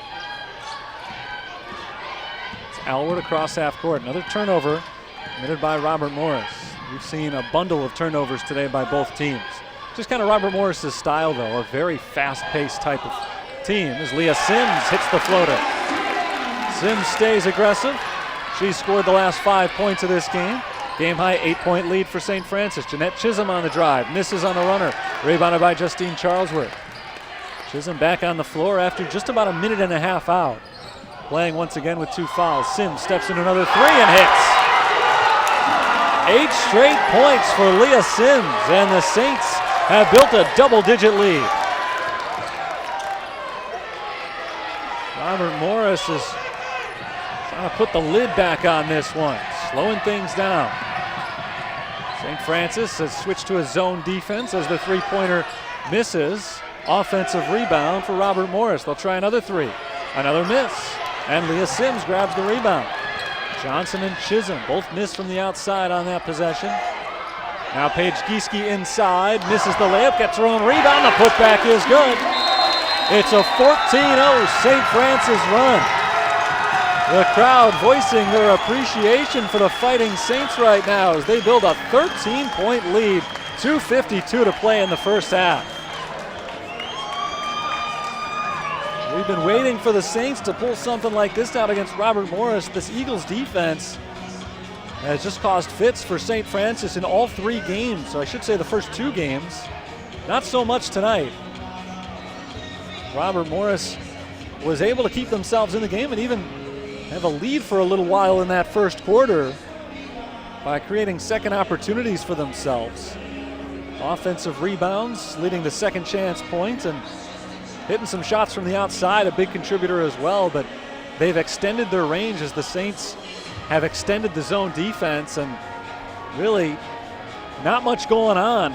Alward across half court. Another turnover committed by Robert Morris. We've seen a bundle of turnovers today by both teams. Just kind of Robert Morris's style, though, a very fast-paced type of team as Leah Sims hits the floater. Sims stays aggressive. She scored the last 5 points of this game. Game-high 8-point lead for St. Francis. Jeanette Chisholm on the drive, misses on the runner. Rebounded by Justine Charlesworth. Chisholm back on the floor after just about a minute and a half out. Playing once again with 2 fouls. Sims steps in another 3 and hits. 8 straight points for Leah Sims, and the Saints have built a double-digit lead. Robert Morris is trying to put the lid back on this one, slowing things down. St. Francis has switched to a zone defense as the three-pointer misses. Offensive rebound for Robert Morris. They'll try another 3. Another miss. And Leah Sims grabs the rebound. Johnson and Chisholm both miss from the outside on that possession. Now Paige Gieske inside, misses the layup, gets her own rebound. The putback is good. It's a 14-0 St. Francis run. The crowd voicing their appreciation for the Fighting Saints right now as they build a 13-point lead. 2:52 to play in the first half. We've been waiting for the Saints to pull something like this out against Robert Morris. This Eagles defense has just caused fits for St. Francis in all 3 games. So I should say the first 2 games. Not so much tonight. Robert Morris was able to keep themselves in the game and even have a lead for a little while in that first quarter by creating second opportunities for themselves. Offensive rebounds leading to second chance points and hitting some shots from the outside, a big contributor as well, but they've extended their range as the Saints have extended the zone defense, and really not much going on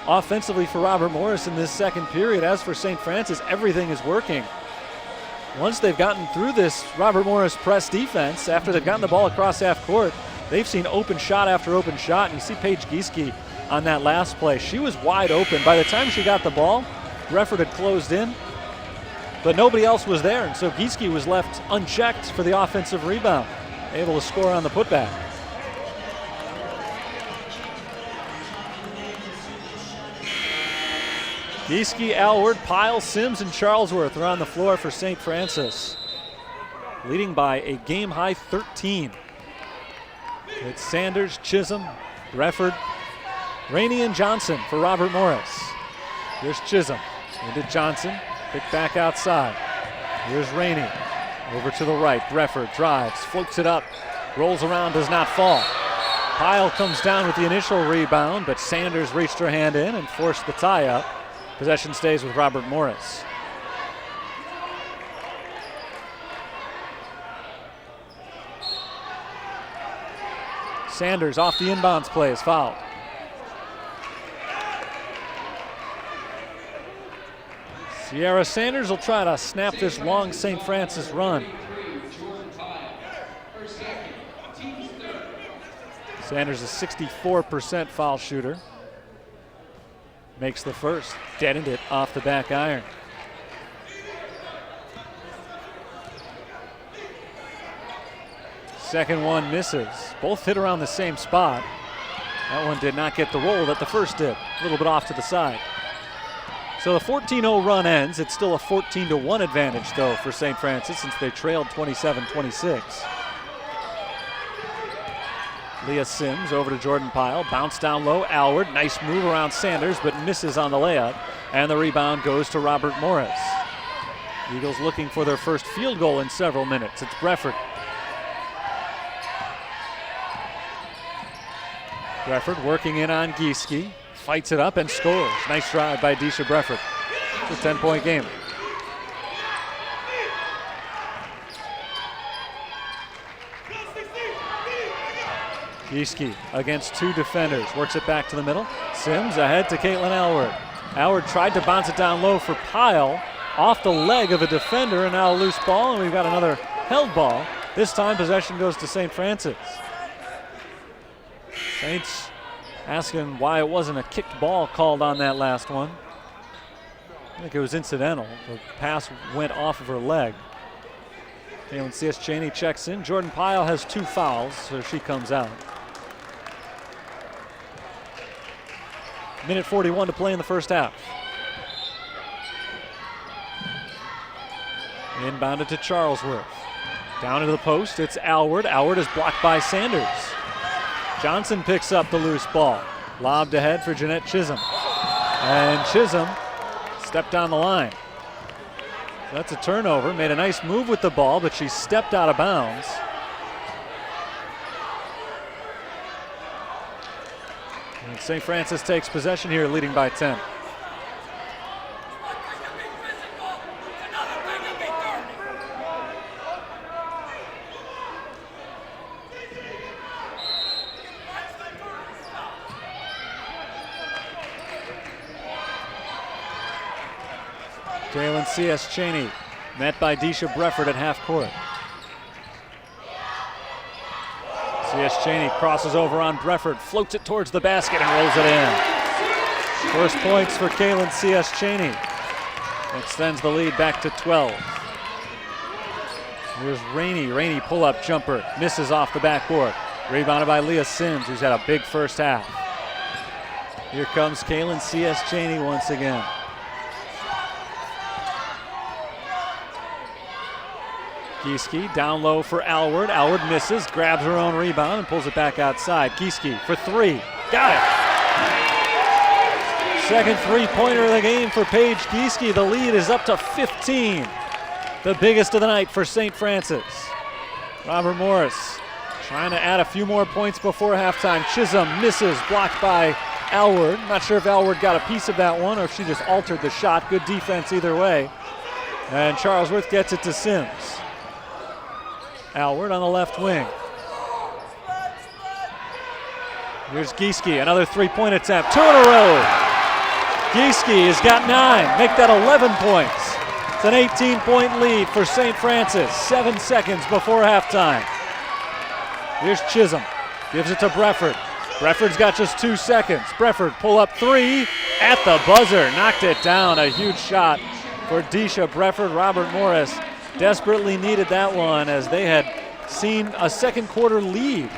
offensively for Robert Morris in this second period. As for St. Francis, everything is working. Once they've gotten through this Robert Morris press defense, after they've gotten the ball across half court, they've seen open shot after open shot, and you see Paige Gieske on that last play. She was wide open. By the time she got the ball, Grefford had closed in, but nobody else was there, and so Gieske was left unchecked for the offensive rebound, able to score on the putback. Gieske, Alward, Pyle, Sims, and Charlesworth are on the floor for St. Francis, leading by a game-high 13. It's Sanders, Chisholm, Grefford, Rainey, and Johnson for Robert Morris. Here's Chisholm into Johnson. Pick back outside. Here's Rainey. Over to the right. Grefford drives, floats it up, rolls around, does not fall. Pyle comes down with the initial rebound, but Sanders reached her hand in and forced the tie up. Possession stays with Robert Morris. Sanders off the inbounds play is fouled. Sierra Sanders will try to snap this long St. Francis run. Sanders is 64% foul shooter. Makes the first, deadened it off the back iron. Second one misses. Both hit around the same spot. That one did not get the roll that the first did. A little bit off to the side. So the 14-0 run ends. It's still a 14-1 advantage, though, for St. Francis since they trailed 27-26. Leah Sims over to Jordan Pyle. Bounce down low. Alward. Nice move around Sanders, but misses on the layup. And the rebound goes to Robert Morris. Eagles looking for their first field goal in several minutes. It's Brefford. Brefford working in on Gieske. Fights it up and scores. Nice drive by Deisha Brefford. It's a 10-point game. Gieske against two defenders. Works it back to the middle. Sims ahead to Caitlin Alward. Alward tried to bounce it down low for Pyle. Off the leg of a defender, and now a loose ball, and we've got another held ball. This time possession goes to St. Francis. Saints asking why it wasn't a kicked ball called on that last one. I think it was incidental. The pass went off of her leg. Kaylin C.S. Cheney checks in. Jordan Pyle has 2 fouls, so she comes out. Minute 41 to play in the first half. Inbounded to Charlesworth. Down into the post, it's Alward. Alward is blocked by Sanders. Johnson picks up the loose ball. Lobbed ahead for Jeanette Chisholm. And Chisholm stepped on the line. So that's a turnover. Made a nice move with the ball, but she stepped out of bounds. And St. Francis takes possession here, leading by 10. Kaylin C.S. Cheney met by Deisha Brefford at half court. C.S. Cheney crosses over on Brefford, floats it towards the basket and rolls it in. First points for Kaylin C.S. Cheney. Extends the lead back to 12. Here's Rainey. Rainey pull-up jumper. Misses off the backboard. Rebounded by Leah Sims, who's had a big first half. Here comes Kaylin C.S. Cheney once again. Gieske down low for Alward. Alward misses, grabs her own rebound and pulls it back outside. Gieske for 3. Got it! Second three-pointer of the game for Paige Gieske. The lead is up to 15. The biggest of the night for St. Francis. Robert Morris trying to add a few more points before halftime. Chisholm misses, blocked by Alward. Not sure if Alward got a piece of that one or if she just altered the shot. Good defense either way. And Charlesworth gets it to Sims. Alward on the left wing. Here's Gieske, another three-point attempt. 2 in a row. Gieske has got 9, make that 11 points. It's an 18-point lead for St. Francis, 7 seconds before halftime. Here's Chisholm, gives it to Brefford. Brefford's got just 2 seconds. Brefford pull up 3 at the buzzer, knocked it down. A huge shot for Deisha Brefford. Robert Morris desperately needed that one as they had seen a second quarter lead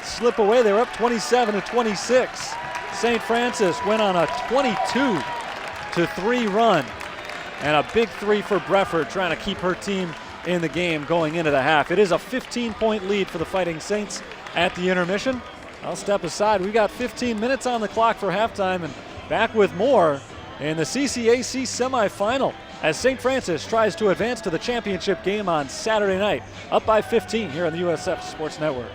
slip away. They were up 27-26. St. Francis went on a 22-3 run and a big 3 for Brefford, trying to keep her team in the game going into the half. It is a 15-point lead for the Fighting Saints at the intermission. I'll step aside. We got 15 minutes on the clock for halftime, and back with more in the CCAC semifinal as St. Francis tries to advance to the championship game on Saturday night. Up by 15 here on the USF Sports Network.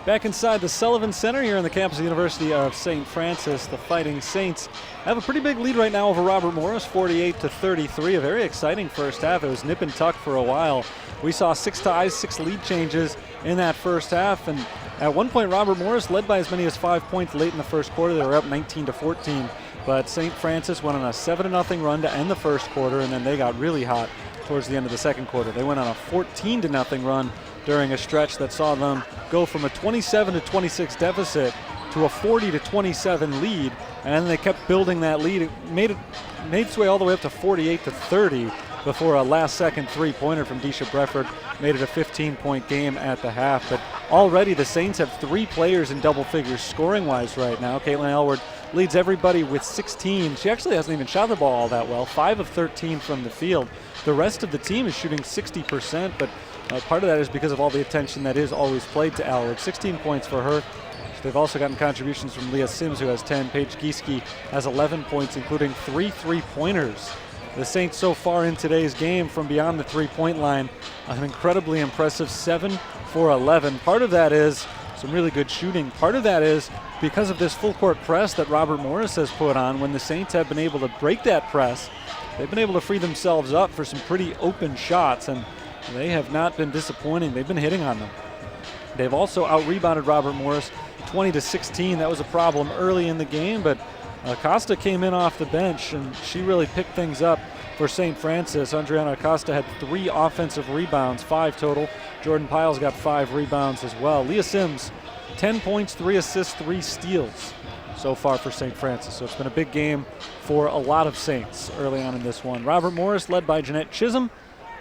Back inside the Sullivan Center here on the campus of the University of St. Francis, the Fighting Saints have a pretty big lead right now over Robert Morris, 48-33. A very exciting first half. It was nip and tuck for a while. We saw 6 ties, 6 lead changes in that first half, and at one point Robert Morris led by as many as 5 points late in the first quarter. They were up 19-14, but St. Francis went on a 7-0 run to end the first quarter, and then they got really hot towards the end of the second quarter. They went on a 14-0 run during a stretch that saw them go from a 27-26 deficit to a 40-27 lead, and then they kept building that lead. It made its way all the way up to 48-30 before a last-second three-pointer from Deisha Brefford made it a 15-point game at the half. But already the Saints have 3 players in double figures scoring-wise right now. Caitlin Elward leads everybody with 16. She actually hasn't even shot the ball all that well, 5 of 13 from the field. The rest of the team is shooting 60%, but part of that is because of all the attention that is always played to Elward. 16 points for her. They've also gotten contributions from Leah Sims, who has 10. Paige Gieske has 11 points, including 3 three-pointers. The Saints so far in today's game from beyond the three-point line, an incredibly impressive 7 for 11. Part of that is some really good shooting. Part of that is because of this full-court press that Robert Morris has put on. When the Saints have been able to break that press, they've been able to free themselves up for some pretty open shots, and they have not been disappointing. They've been hitting on them. They've also out-rebounded Robert Morris 20-16. That was a problem early in the game, but Acosta came in off the bench, and she really picked things up for St. Francis. Andriana Acosta had 3 offensive rebounds, 5 total. Jordan Piles got 5 rebounds as well. Leah Sims, 10 points, 3 assists, 3 steals so far for St. Francis. So it's been a big game for a lot of Saints early on in this one. Robert Morris led by Jeanette Chisholm,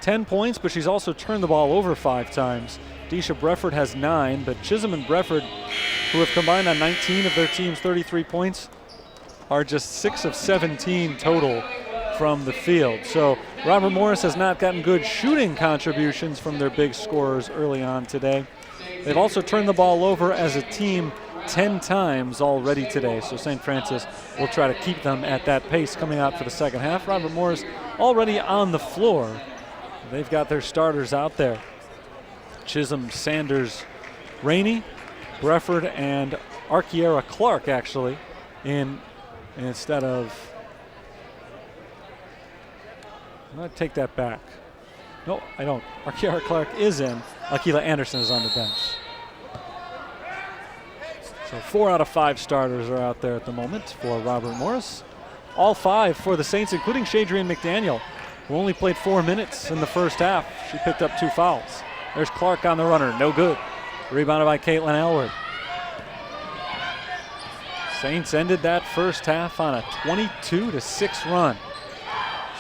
10 points, but she's also turned the ball over 5 times. Deisha Brefford has 9, but Chisholm and Brefford, who have combined on 19 of their team's 33 points, are just 6 of 17 total from the field. So Robert Morris has not gotten good shooting contributions from their big scorers early on today. They've also turned the ball over as a team 10 times already today, so St. Francis will try to keep them at that pace coming out for the second half. Robert Morris already on the floor. They've got their starters out there. Chisholm, Sanders, Rainey, Brefford, and Arkiera Clark actually in instead of, I'm going to take that back. No, I don't. Arkiera Clark is in. Akila Anderson is on the bench. So 4 out of 5 starters are out there at the moment for Robert Morris. All 5 for the Saints, including Shadrian McDaniel, who only played 4 minutes in the first half. She picked up 2 fouls. There's Clark on the runner, no good. Rebounded by Caitlin Elward. Saints ended that first half on a 22-6 run.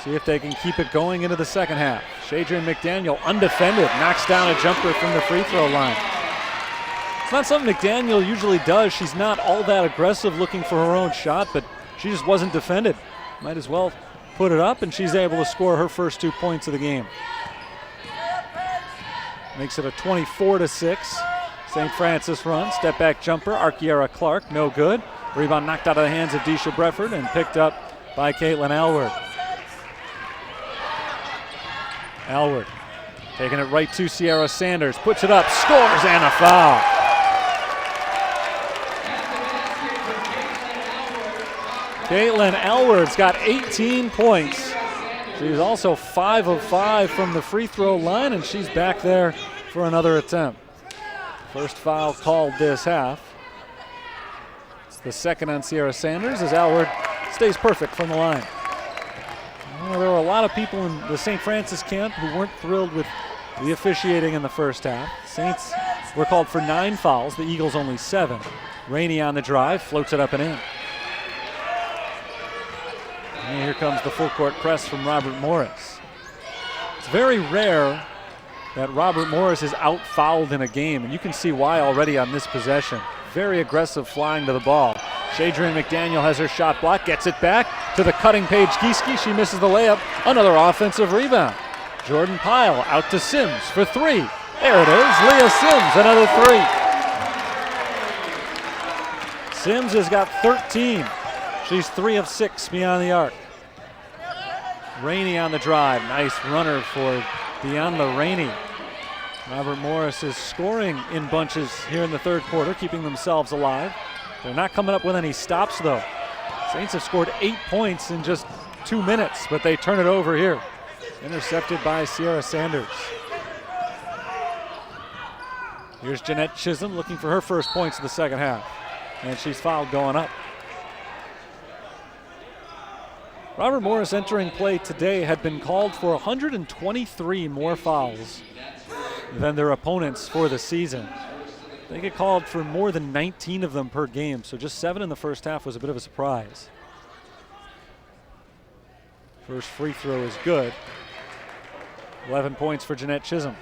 See if they can keep it going into the second half. Shadrian McDaniel, undefended, knocks down a jumper from the free throw line. It's not something McDaniel usually does. She's not all that aggressive looking for her own shot, but she just wasn't defended. Might as well put it up, and she's able to score her first 2 points of the game. Makes it a 24-6. St. Francis run, step back jumper, Arkiera Clark, no good. Rebound knocked out of the hands of Deisha Brefford and picked up by Caitlin Elward. Elward taking it right to Sierra Sanders, puts it up, scores, and a foul. Caitlin Elward's got 18 points. She's also 5 of 5 from the free throw line, and she's back there for another attempt. First foul called this half. It's the second on Sierra Sanders as Elward stays perfect from the line. Well, there were a lot of people in the St. Francis camp who weren't thrilled with the officiating in the first half. Saints were called for 9 fouls, the Eagles only 7. Rainey on the drive, floats it up and in. And here comes the full court press from Robert Morris. It's very rare that Robert Morris is out-fouled in a game, and you can see why already on this possession. Very aggressive flying to the ball. Shadrian McDaniel has her shot blocked, gets it back to the cutting Paige Gieske. She misses the layup. Another offensive rebound. Jordan Pyle out to Sims for 3. There it is, Leah Sims, another 3. Sims has got 13. She's 3 of 6 beyond the arc. Rainey on the drive. Nice runner for Bianca Rainey. Robert Morris is scoring in bunches here in the third quarter, keeping themselves alive. They're not coming up with any stops, though. Saints have scored 8 points in just 2 minutes, but they turn it over here. Intercepted by Sierra Sanders. Here's Jeanette Chisholm looking for her first points of the second half, and she's fouled going up. Robert Morris entering play today had been called for 123 more fouls than their opponents for the season. They get called for more than 19 of them per game, so just 7 in the first half was a bit of a surprise. First free throw is good. 11 points for Jeanette Chisholm.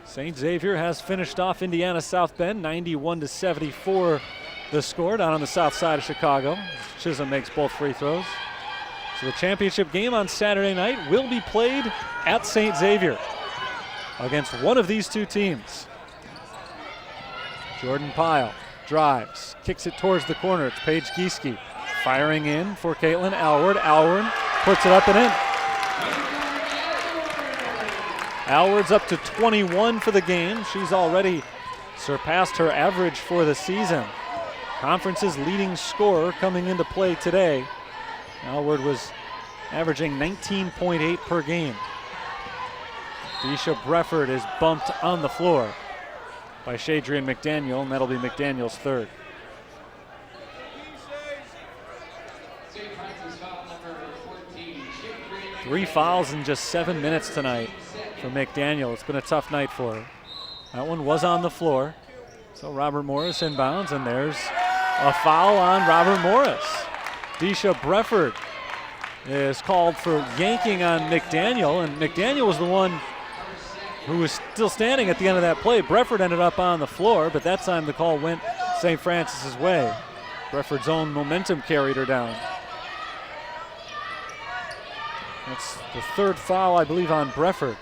St. Xavier has finished off Indiana South Bend, 91-74 the score down on the south side of Chicago. Chisholm makes both free throws. So the championship game on Saturday night will be played at St. Xavier against one of these two teams. Jordan Pyle drives, kicks it towards the corner. It's Paige Gieske firing in for Caitlin Alward. Alward puts it up and in. Alward's up to 21 for the game. She's already surpassed her average for the season. Conference's leading scorer coming into play today. Alward was averaging 19.8 per game. Deisha Brefford is bumped on the floor by Shadrian McDaniel, and that'll be McDaniel's third. Three fouls in just 7 minutes tonight for McDaniel. It's been a tough night for her. That one was on the floor. So Robert Morris inbounds, and there's a foul on Robert Morris. Deisha Brefford is called for yanking on McDaniel, and McDaniel was the one who was still standing at the end of that play. Brefford ended up on the floor, but that time the call went St. Francis's way. Brefford's own momentum carried her down. That's the third foul, I believe, on Brefford.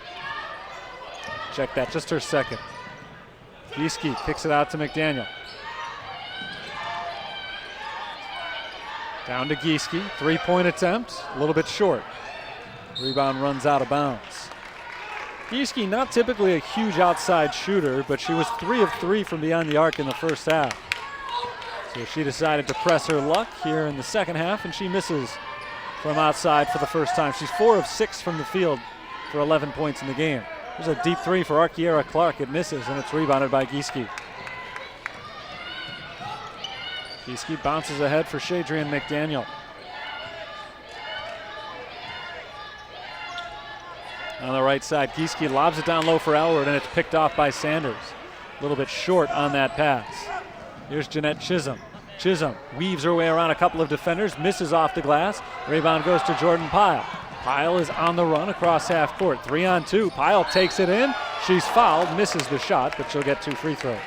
Check that, just her second. Gieske kicks it out to McDaniel. Down to Gieske, three-point attempt, a little bit short. Rebound runs out of bounds. Gieske, not typically a huge outside shooter, but she was 3 of 3 from beyond the arc in the first half. So she decided to press her luck here in the second half, and she misses from outside for the first time. She's 4 of 6 from the field for 11 points in the game. There's a deep three for Arkiera Clark. It misses, and it's rebounded by Gieske. Gieske bounces ahead for Shadrian McDaniel. On the right side, Gieske lobs it down low for Alward, and it's picked off by Sanders. A little bit short on that pass. Here's Jeanette Chisholm. Chisholm weaves her way around a couple of defenders, misses off the glass. Rebound goes to Jordan Pyle. Pyle is on the run across half court. 3-on-2. Pyle takes it in. She's fouled, misses the shot, but she'll get 2 free throws.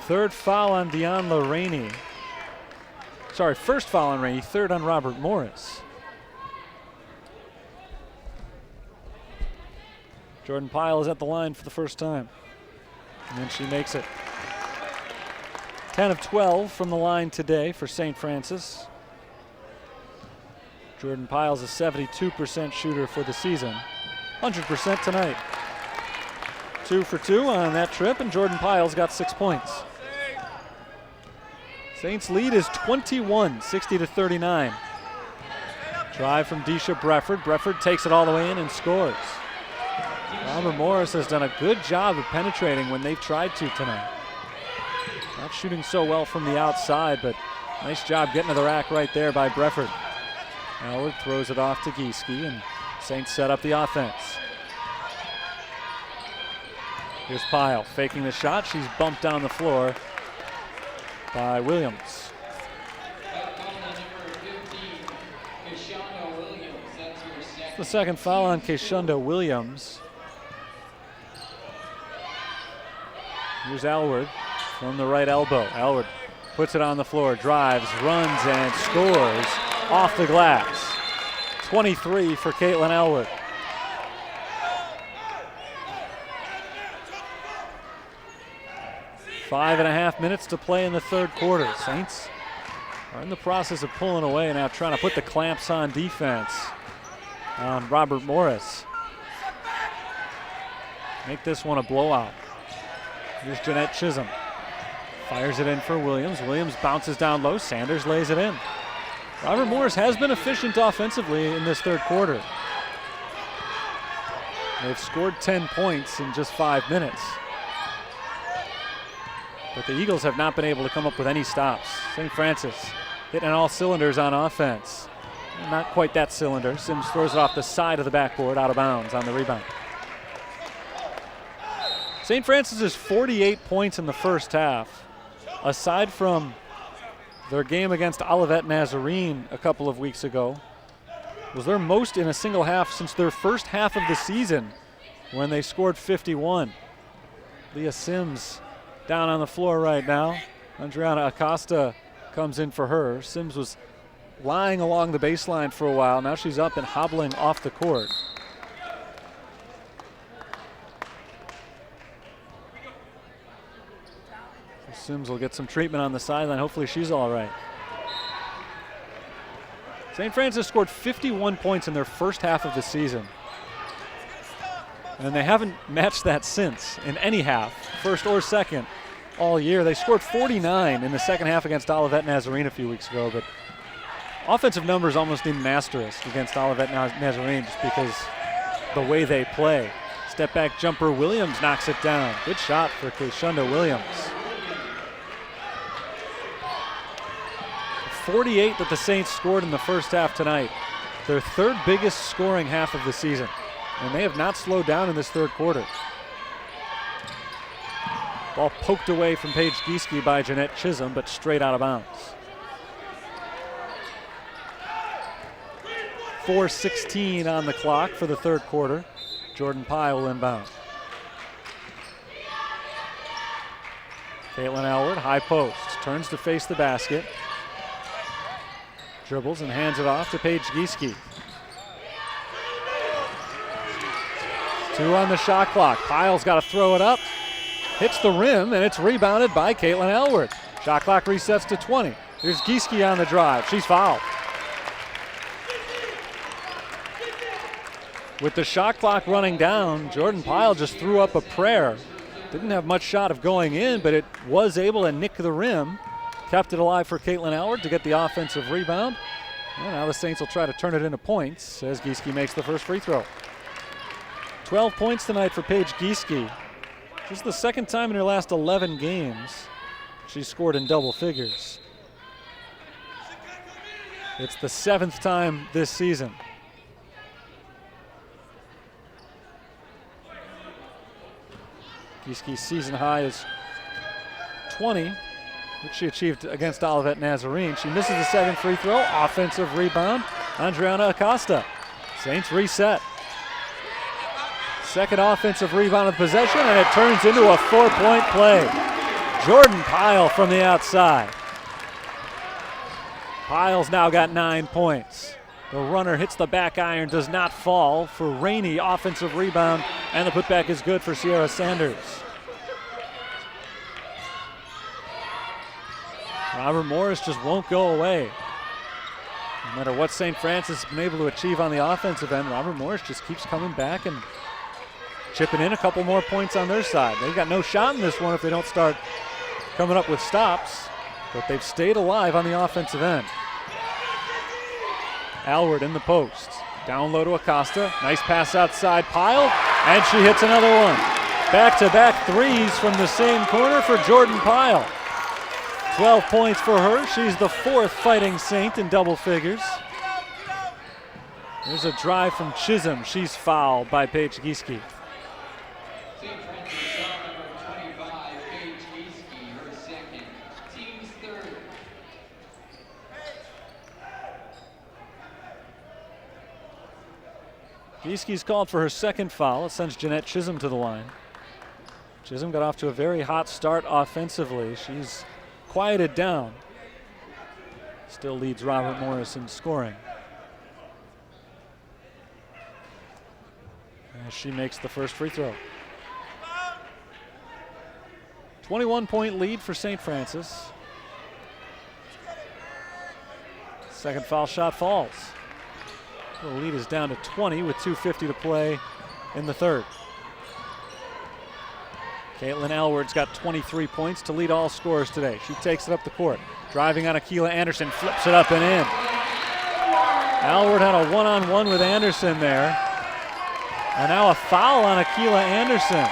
Third foul on Deanna Rainey. Sorry, first foul on Rainey, third on Robert Morris. Jordan Pyle is at the line for the first time, and then she makes it. 10 of 12 from the line today for St. Francis. Jordan Pyle's a 72% shooter for the season, 100% tonight. 2 for 2 on that trip, and Jordan Pyle's got 6 points. Saints lead is 21, 60-39. Drive from Deisha Brefford. Brefford takes it all the way in and scores. Robert Morris has done a good job of penetrating when they've tried to tonight. Not shooting so well from the outside, but nice job getting to the rack right there by Brefford. Howard throws it off to Gieske, and Saints set up the offense. Here's Pyle faking the shot. She's bumped down the floor by Williams. The second foul on Keshonda Williams. Here's Alward from the right elbow. Alward puts it on the floor, drives, runs, and scores off the glass. 23 for Caitlin Alward. 5.5 minutes to play in the third quarter. Saints are in the process of pulling away now, trying to put the clamps on defense on Robert Morris. Make this one a blowout. Here's Jeanette Chisholm. Fires it in for Williams. Williams bounces down low. Sanders lays it in. Robert Morris has been efficient offensively in this third quarter. They've scored 10 points in just 5 minutes. But the Eagles have not been able to come up with any stops. St. Francis hitting on all cylinders on offense. Not quite that cylinder. Sims throws it off the side of the backboard, out of bounds on the rebound. St. Francis is 48 points in the first half. Aside from their game against Olivet Nazarene a couple of weeks ago, was their most in a single half since their first half of the season when they scored 51. Leah Sims down on the floor right now. Andriana Acosta comes in for her. Sims was lying along the baseline for a while. Now she's up and hobbling off the court. Sims will get some treatment on the sideline. Hopefully she's all right. St. Francis scored 51 points in their first half of the season. And they haven't matched that since in any half, first or second, all year. They scored 49 in the second half against Olivet Nazarene a few weeks ago, but offensive numbers almost need an asterisk against Olivet Nazarene just because the way they play. Step back jumper, Williams knocks it down. Good shot for Keshunda Williams. 48 that the Saints scored in the first half tonight. Their third biggest scoring half of the season. And they have not slowed down in this third quarter. Ball poked away from Paige Gieske by Jeanette Chisholm, but straight out of bounds. 4:16 on the clock for the third quarter. Jordan Pye will inbound. Caitlin Elwood, high post, turns to face the basket. Dribbles and hands it off to Paige Gieske. 2 on the shot clock. Pyle's got to throw it up. Hits the rim, and it's rebounded by Caitlin Elwood. Shot clock resets to 20. Here's Gieske on the drive. She's fouled. With the shot clock running down, Jordan Pyle just threw up a prayer. Didn't have much shot of going in, but it was able to nick the rim. Kept it alive for Caitlin Elwood to get the offensive rebound. And now the Saints will try to turn it into points as Gieske makes the first free throw. 12 points tonight for Paige Gieske. Just the second time in her last 11 games she's scored in double figures. It's the 7th time this season. Gieske's season high is 20, which she achieved against Olivet Nazarene. She misses the second free throw. Offensive rebound, Andriana Acosta. Saints reset. Second offensive rebound of the possession, and it turns into a 4-point play. Jordan Pyle from the outside. Pyle's now got 9 points. The runner hits the back iron, does not fall for Rainey. Offensive rebound, and the putback is good for Sierra Sanders. Robert Morris just won't go away. No matter what St. Francis has been able to achieve on the offensive end, Robert Morris just keeps coming back and chipping in a couple more points on their side. They've got no shot in this one if they don't start coming up with stops, but they've stayed alive on the offensive end. Alward in the post. Down low to Acosta. Nice pass outside Pyle, and she hits another one. Back-to-back threes from the same corner for Jordan Pyle. 12 points for her. She's the 4th Fighting Saint in double figures. There's a drive from Chisholm. She's fouled by Paige Gieske. Gieske's called for her second foul. It sends Jeanette Chisholm to the line. Chisholm got off to a very hot start offensively. She's quieted down. Still leads Robert Morris in scoring. As she makes the first free throw. 21-point lead for St. Francis. Second foul shot falls. The lead is down to 20 with 2:50 to play in the third. Caitlin Elward's got 23 points to lead all scorers today. She takes it up the court. Driving on Akila Anderson, flips it up and in. Elward had a one-on-one with Anderson there. And now a foul on Akila Anderson.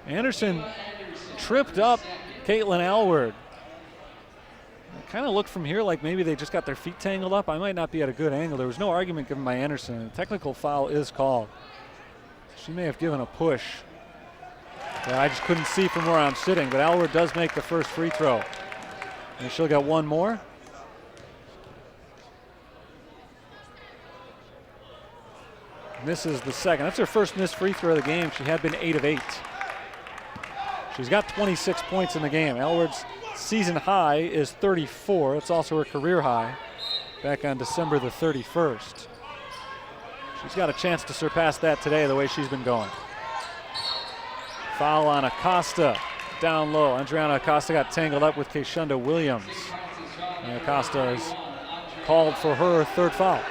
Anderson tripped up Caitlin Elward. It kind of looked from here like maybe they just got their feet tangled up. I might not be at a good angle. There was no argument given by Anderson. A technical foul is called. She may have given a push that I just couldn't see from where I'm sitting, but Elward does make the first free throw. And she'll get one more. Misses the second. That's her first missed free throw of the game. She had been 8 of 8. She's got 26 points in the game. Elward's season high is 34. It's also her career high back on December the 31st. She's got a chance to surpass that today the way she's been going. Foul on Acosta down low. Andriana Acosta got tangled up with Keshunda Williams. And Acosta is called for her third foul.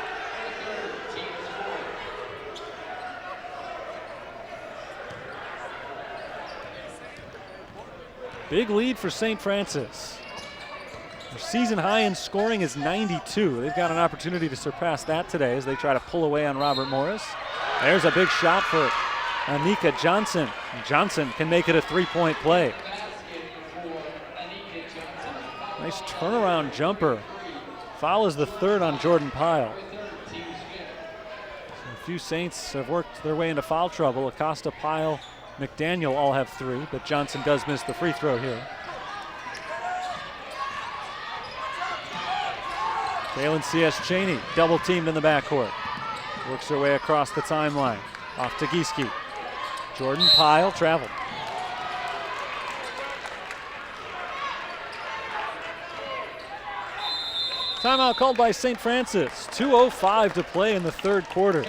Big lead for St. Francis. Their season high in scoring is 92. They've got an opportunity to surpass that today as they try to pull away on Robert Morris. There's a big shot for Anika Johnson. Johnson can make it a three-point play. Nice turnaround jumper. Foul is the third on Jordan Pyle. A few Saints have worked their way into foul trouble. Acosta, Pyle, McDaniel all have 3, but Johnson does miss the free throw here. Kaylin C.S. Cheney, double teamed in the backcourt. Works her way across the timeline. Off to Gieske. Jordan Pyle traveled. Timeout called by St. Francis. 2:05 to play in the third quarter.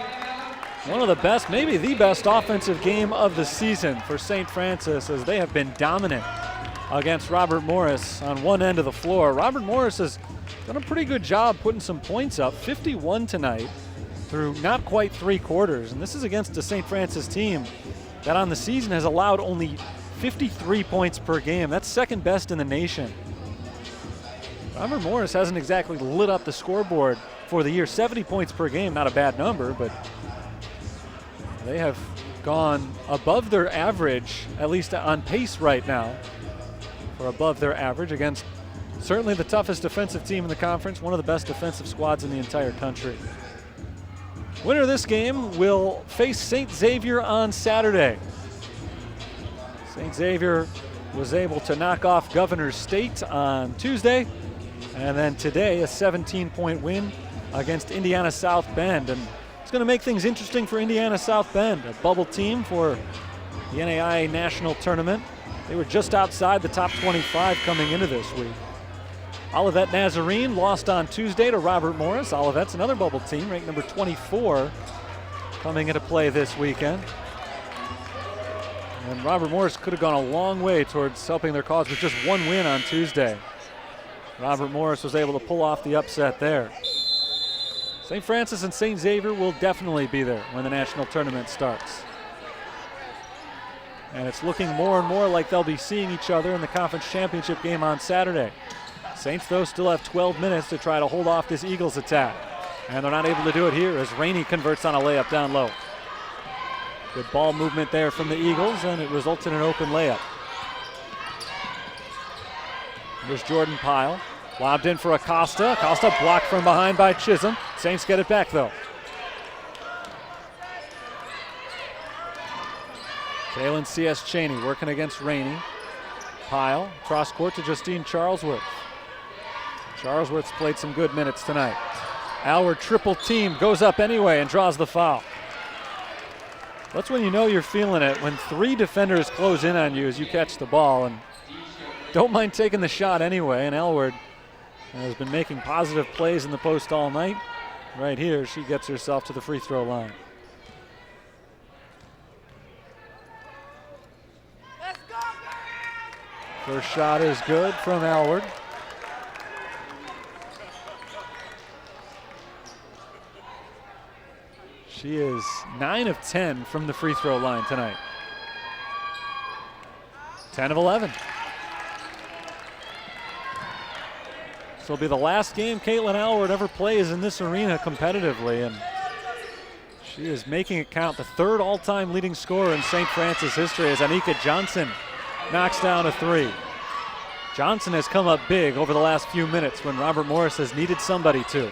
One of the best, maybe the best offensive game of the season for St. Francis as they have been dominant against Robert Morris on one end of the floor. Robert Morris has done a pretty good job putting some points up, 51 tonight through not quite 3 quarters. And this is against a St. Francis team that on the season has allowed only 53 points per game. That's second best in the nation. Robert Morris hasn't exactly lit up the scoreboard for the year. 70 points per game, not a bad number, but they have gone above their average, at least on pace right now, for above their average against certainly the toughest defensive team in the conference, one of the best defensive squads in the entire country. Winner of this game will face St. Xavier on Saturday. St. Xavier was able to knock off Governors State on Tuesday, and then today a 17-point win against Indiana South Bend. And it's going to make things interesting for Indiana South Bend, a bubble team for the NAIA National Tournament. They were just outside the top 25 coming into this week. Olivet Nazarene lost on Tuesday to Robert Morris. Olivet's another bubble team, ranked number 24, coming into play this weekend. And Robert Morris could have gone a long way towards helping their cause with just one win on Tuesday. Robert Morris was able to pull off the upset there. St. Francis and St. Xavier will definitely be there when the national tournament starts. And it's looking more and more like they'll be seeing each other in the conference championship game on Saturday. Saints, though, still have 12 minutes to try to hold off this Eagles attack. And they're not able to do it here as Rainey converts on a layup down low. Good ball movement there from the Eagles, and it results in an open layup. There's Jordan Pyle. Lobbed in for Acosta. Acosta blocked from behind by Chisholm. Saints get it back, though. Kaylin C.S. Cheney working against Rainey. Pyle, cross court to Justine Charlesworth. Charlesworth's played some good minutes tonight. Alward triple team, goes up anyway and draws the foul. That's when you know you're feeling it, when 3 defenders close in on you as you catch the ball and don't mind taking the shot anyway, and Elward has been making positive plays in the post all night. Right here, she gets herself to the free throw line. First shot is good from Alward. She is 9 of 10 from the free throw line tonight. 10 of 11. This will be the last game Caitlin Alward ever plays in this arena competitively, and she is making it count. The third all-time leading scorer in St. Francis history as Anika Johnson knocks down a three. Johnson has come up big over the last few minutes when Robert Morris has needed somebody to.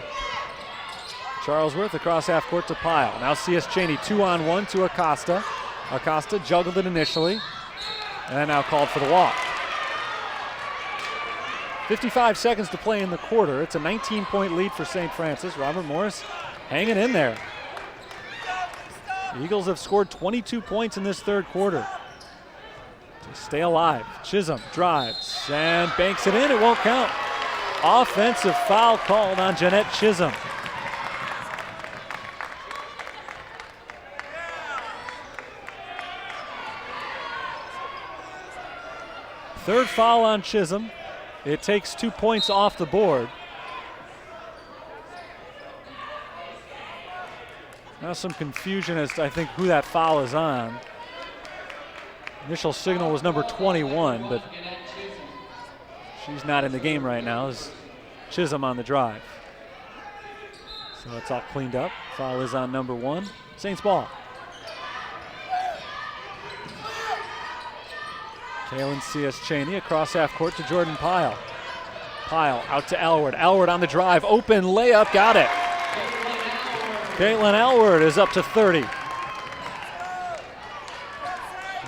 Charlesworth across half court to Pyle. Now C.S. Cheney 2-on-1 to Acosta. Acosta juggled it initially and now called for the walk. 55 seconds to play in the quarter. It's a 19-point lead for St. Francis. Robert Morris hanging in there. The Eagles have scored 22 points in this third quarter to stay alive. Chisholm drives and banks it in. It won't count. Offensive foul called on Jeanette Chisholm. Third foul on Chisholm. It takes 2 points off the board. Now some confusion as to, I think, who that foul is on. Initial signal was number 21, but she's not in the game right now. It's Chisholm on the drive. So it's all cleaned up. Foul is on number 1. Saints ball. Kaylin C.S. Cheney across half court to Jordan Pyle. Pyle out to Alward. Alward on the drive. Open layup. Got it. Caitlin Alward is up to 30.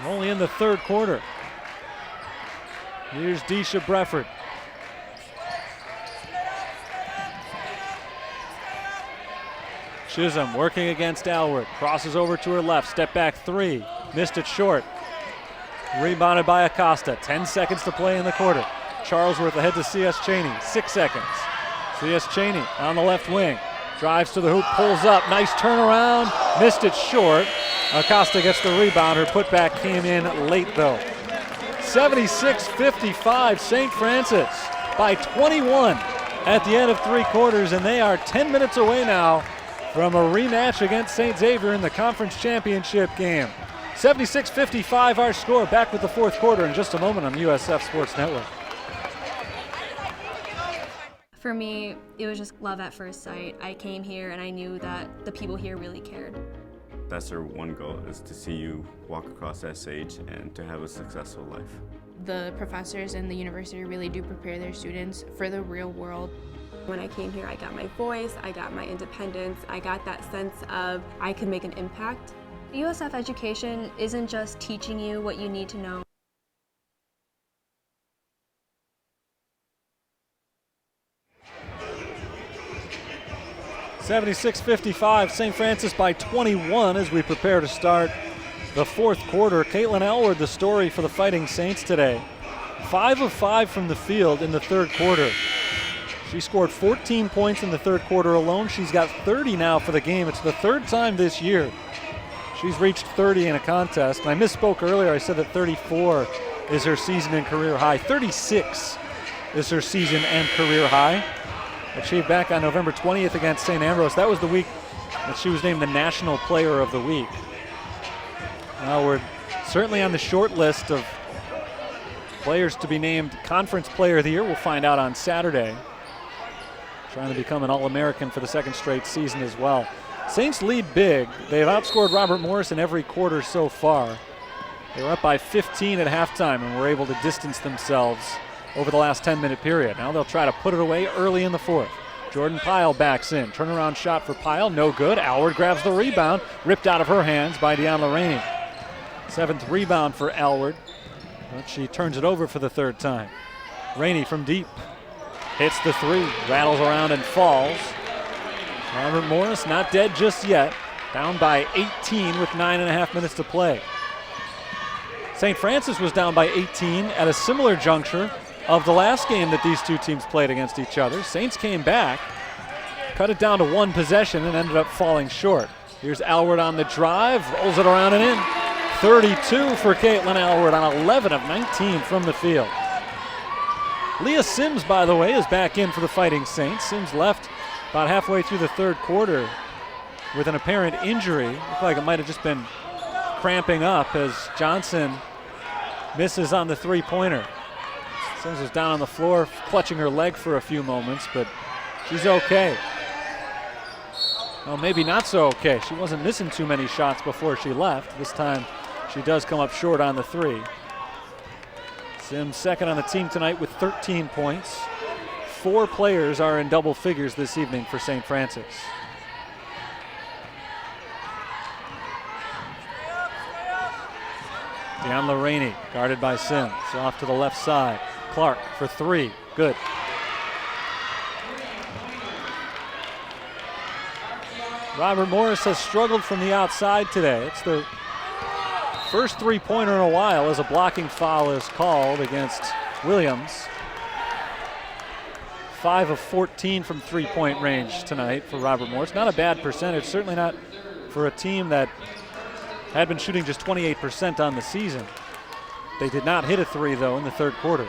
We're only in the third quarter. Here's Deisha Brefford. Chisholm working against Alward. Crosses over to her left. Step back three. Missed it short. Rebounded by Acosta. 10 seconds to play in the quarter. Charlesworth ahead to C.S. Cheney. 6 seconds. C.S. Cheney on the left wing. Drives to the hoop, pulls up. Nice turnaround. Missed it short. Acosta gets the rebound. Her putback came in late though. 76-55, St. Francis by 21 at the end of three quarters, and they are 10 minutes away now from a rematch against St. Xavier in the conference championship game. 76-55 our score. Back with the fourth quarter in just a moment on the USF Sports Network. For me, it was just love at first sight. I came here and I knew that the people here really cared. That's our one goal, is to see you walk across that stage and to have a successful life. The professors and the university really do prepare their students for the real world. When I came here, I got my voice, I got my independence, I got that sense of I could make an impact. USF education isn't just teaching you what you need to know. (76-55), St. Francis by 21 as we prepare to start the fourth quarter. Caitlin Alward, the story for the Fighting Saints today. 5 of 5 from the field in the third quarter. She scored 14 points in the third quarter alone. She's got 30 now for the game. It's the third time this year she's reached 30 in a contest. And I misspoke earlier. I said that 34 is her season and career high. 36 is her season and career high. Achieved back on November 20th against St. Ambrose. That was the week that she was named the National Player of the Week. Now we're certainly on the short list of players to be named Conference Player of the Year. We'll find out on Saturday. Trying to become an All-American for the second straight season as well. Saints lead big. They've outscored Robert Morris in every quarter so far. They were up by 15 at halftime and were able to distance themselves over the last 10-minute period. Now they'll try to put it away early in the fourth. Jordan Pyle backs in. Turnaround shot for Pyle, no good. Alward grabs the rebound, ripped out of her hands by Deanna Rainey. 7th rebound for Alward, but she turns it over for the third time. Rainey from deep, hits the three, rattles around and falls. Robert Morris not dead just yet, down by 18 with 9.5 minutes to play. St. Francis was down by 18 at a similar juncture of the last game that these two teams played against each other. Saints came back, cut it down to one possession, and ended up falling short. Here's Alward on the drive, rolls it around and in. 32 for Caitlin Alward on 11 of 19 from the field. Leah Sims, by the way, is back in for the Fighting Saints. Sims left about halfway through the third quarter with an apparent injury. Looked like it might have just been cramping up as Johnson misses on the three-pointer. Sims was down on the floor, clutching her leg for a few moments, but she's okay. Well, maybe not so okay. She wasn't missing too many shots before she left. This time she does come up short on the three. Sims second on the team tonight with 13 points. 4 players are in double figures this evening for St. Francis. Deanna Rainey guarded by Sims. Off to the left side. Clark for 3. Good. Robert Morris has struggled from the outside today. It's the first three-pointer in a while as a blocking foul is called against Williams. 5 of 14 from three-point range tonight for Robert Morris. Not a bad percentage, certainly not for a team that had been shooting just 28% on the season. They did not hit a three, though, in the third quarter.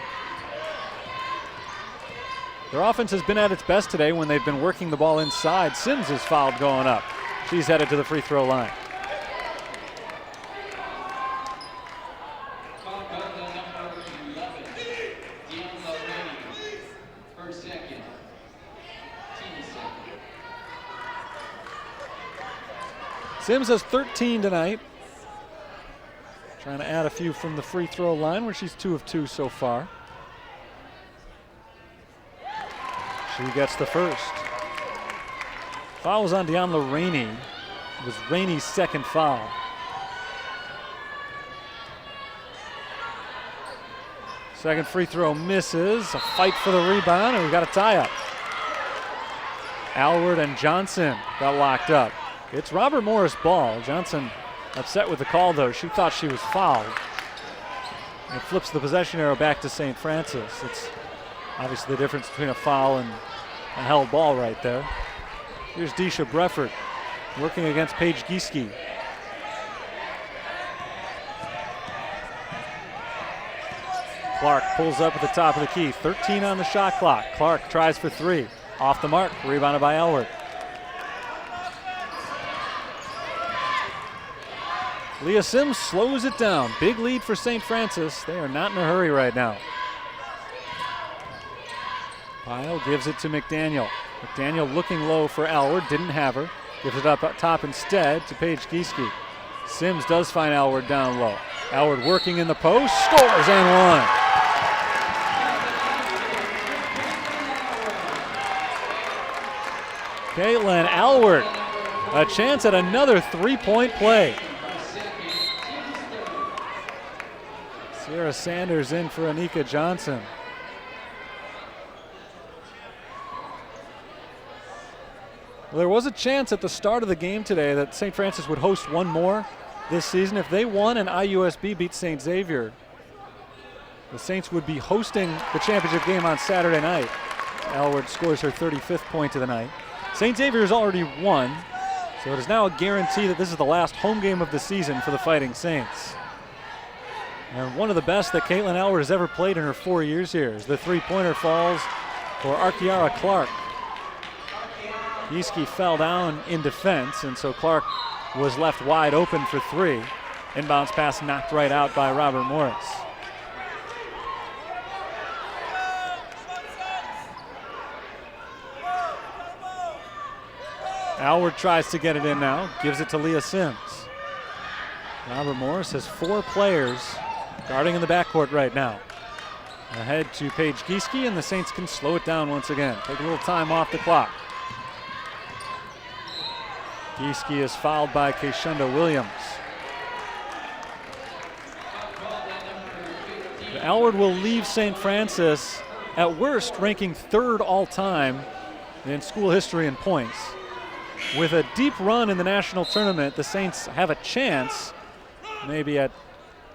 Their offense has been at its best today when they've been working the ball inside. Sims is fouled going up. She's headed to the free throw line. Sims has 13 tonight. Trying to add a few from the free throw line where she's 2 of 2 so far. She gets the first. Foul was on Deanna Rainey. It was Rainey's second foul. Second free throw misses. A fight for the rebound, and we've got a tie-up. Alward and Johnson got locked up. It's Robert Morris ball. Johnson upset with the call, though. She thought she was fouled. It flips the possession arrow back to St. Francis. It's obviously the difference between a foul and a held ball right there. Here's Deisha Brefford working against Paige Gieske. Clark pulls up at the top of the key. 13 on the shot clock. Clark tries for 3. Off the mark. Rebounded by Elward. Leah Sims slows it down. Big lead for St. Francis. They are not in a hurry right now. Pyle gives it to McDaniel. McDaniel looking low for Alward. Didn't have her. Gives it up top instead to Paige Gieske. Sims does find Alward down low. Alward working in the post. Scores and one. Caitlin Alward. A chance at another three-point play. Sierra Sanders in for Anika Johnson. Well, there was a chance at the start of the game today that St. Francis would host one more this season. If they won and IUSB beat St. Xavier, the Saints would be hosting the championship game on Saturday night. Alward scores her 35th point of the night. St. Xavier has already won, so it is now a guarantee that this is the last home game of the season for the Fighting Saints. And one of the best that Caitlin Alward has ever played in her 4 years here as the three-pointer falls for Arkiara Clark. Gieske fell down in defense, and so Clark was left wide open for 3. Inbounds pass knocked right out by Robert Morris. Alward tries to get it in now, gives it to Leah Sims. Robert Morris has 4 players guarding in the backcourt right now. Ahead to Paige Gieske, and the Saints can slow it down once again. Take a little time off the clock. Gieske is fouled by Keshunda Williams. Alward will leave St. Francis at worst ranking 3rd all-time in school history in points. With a deep run in the national tournament, the Saints have a chance maybe at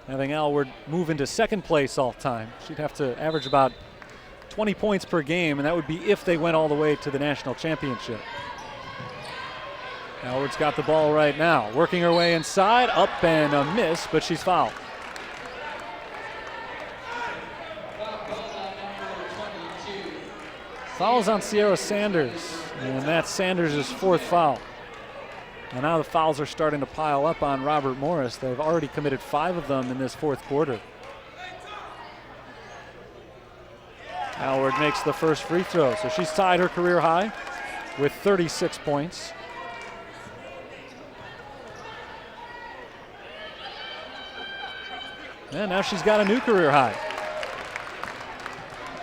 having Alward move into 2nd place all time. She'd have to average about 20 points per game, and that would be if they went all the way to the national championship. Howard's got the ball right now, working her way inside, up and a miss, but she's fouled. Fouls on Sierra Sanders, and that's Sanders' 4th foul. And now the fouls are starting to pile up on Robert Morris. They've already committed 5 of them in this 4th quarter. Howard makes the first free throw, so she's tied her career high with 36 points. And now she's got a new career high.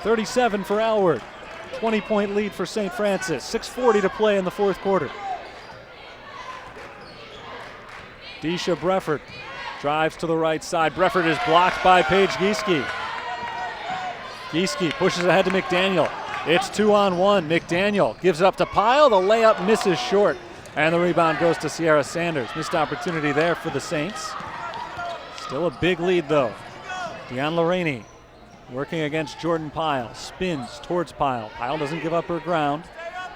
37 for Alward. 20-point lead for St. Francis. 6:40 to play in the 4th quarter. Deisha Breffert drives to the right side. Breffert is blocked by Paige Gieske. Gieske pushes ahead to McDaniel. It's 2-on-1. McDaniel gives it up to Pyle. The layup misses short. And the rebound goes to Sierra Sanders. Missed opportunity there for the Saints. Still a big lead though. Deanne Lorraine working against Jordan Pyle. Spins towards Pyle. Pyle doesn't give up her ground.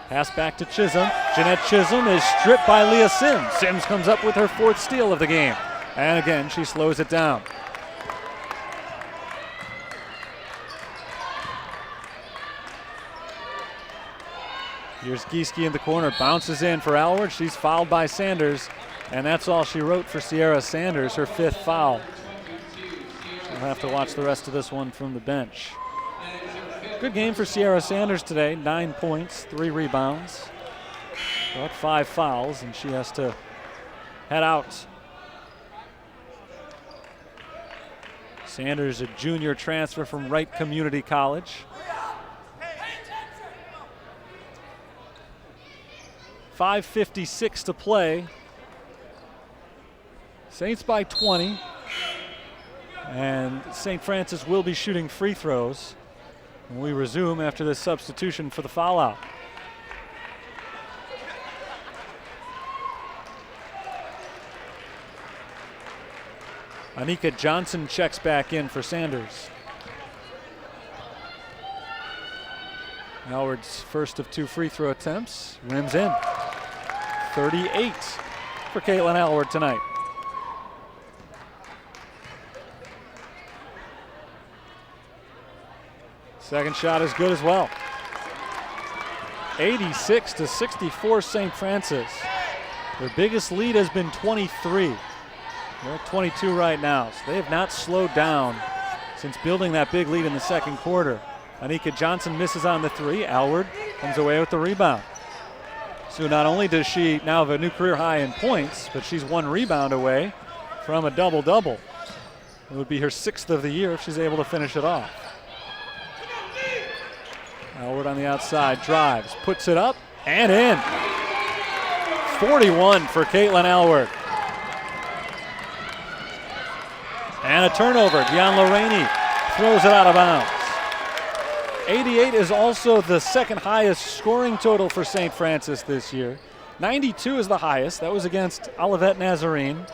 Pass back to Chisholm. Jeanette Chisholm is stripped by Leah Sims. Sims comes up with her 4th steal of the game. And again, she slows it down. Here's Gieske in the corner. Bounces in for Alward. She's fouled by Sanders. And that's all she wrote for Sierra Sanders, her 5th foul. She'll have to watch the rest of this one from the bench. Good game for Sierra Sanders today. 9 points, 3 rebounds, but 5 fouls, and she has to head out. Sanders, a junior transfer from Wright Community College. .556 to play. Saints by 20. And St. Francis will be shooting free throws when we resume after this substitution for the foul out. Anika Johnson checks back in for Sanders. Howard's first of 2 free throw attempts, rims in. 38 for Caitlin Howard tonight. Second shot is good as well. 86-64 St. Francis. Their biggest lead has been 23. They're at 22 right now, so they have not slowed down since building that big lead in the 2nd quarter. Anika Johnson misses on the 3. Alward comes away with the rebound. So not only does she now have a new career high in points, but she's 1 rebound away from a double-double. It would be her 6th of the year if she's able to finish it off. Alward on the outside, drives, puts it up, and in. 41 for Caitlin Alward. And a turnover. Deanne Lorraine throws it out of bounds. 88 is also the 2nd highest scoring total for St. Francis this year. 92 is the highest. That was against Olivet Nazarene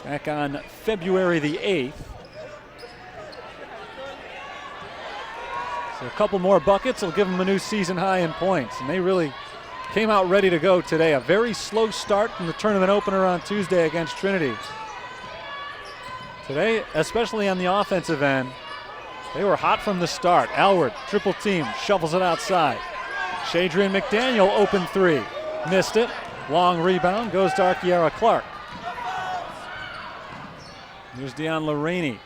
back on February the 8th. So a couple more buckets will give them a new season high in points. And they really came out ready to go today. A very slow start from the tournament opener on Tuesday against Trinity. Today, especially on the offensive end, they were hot from the start. Alward, triple team, shovels it outside. Shadrian McDaniel, open 3. Missed it. Long rebound, goes to Arkiara Clark. Here's Deanne Lorraine.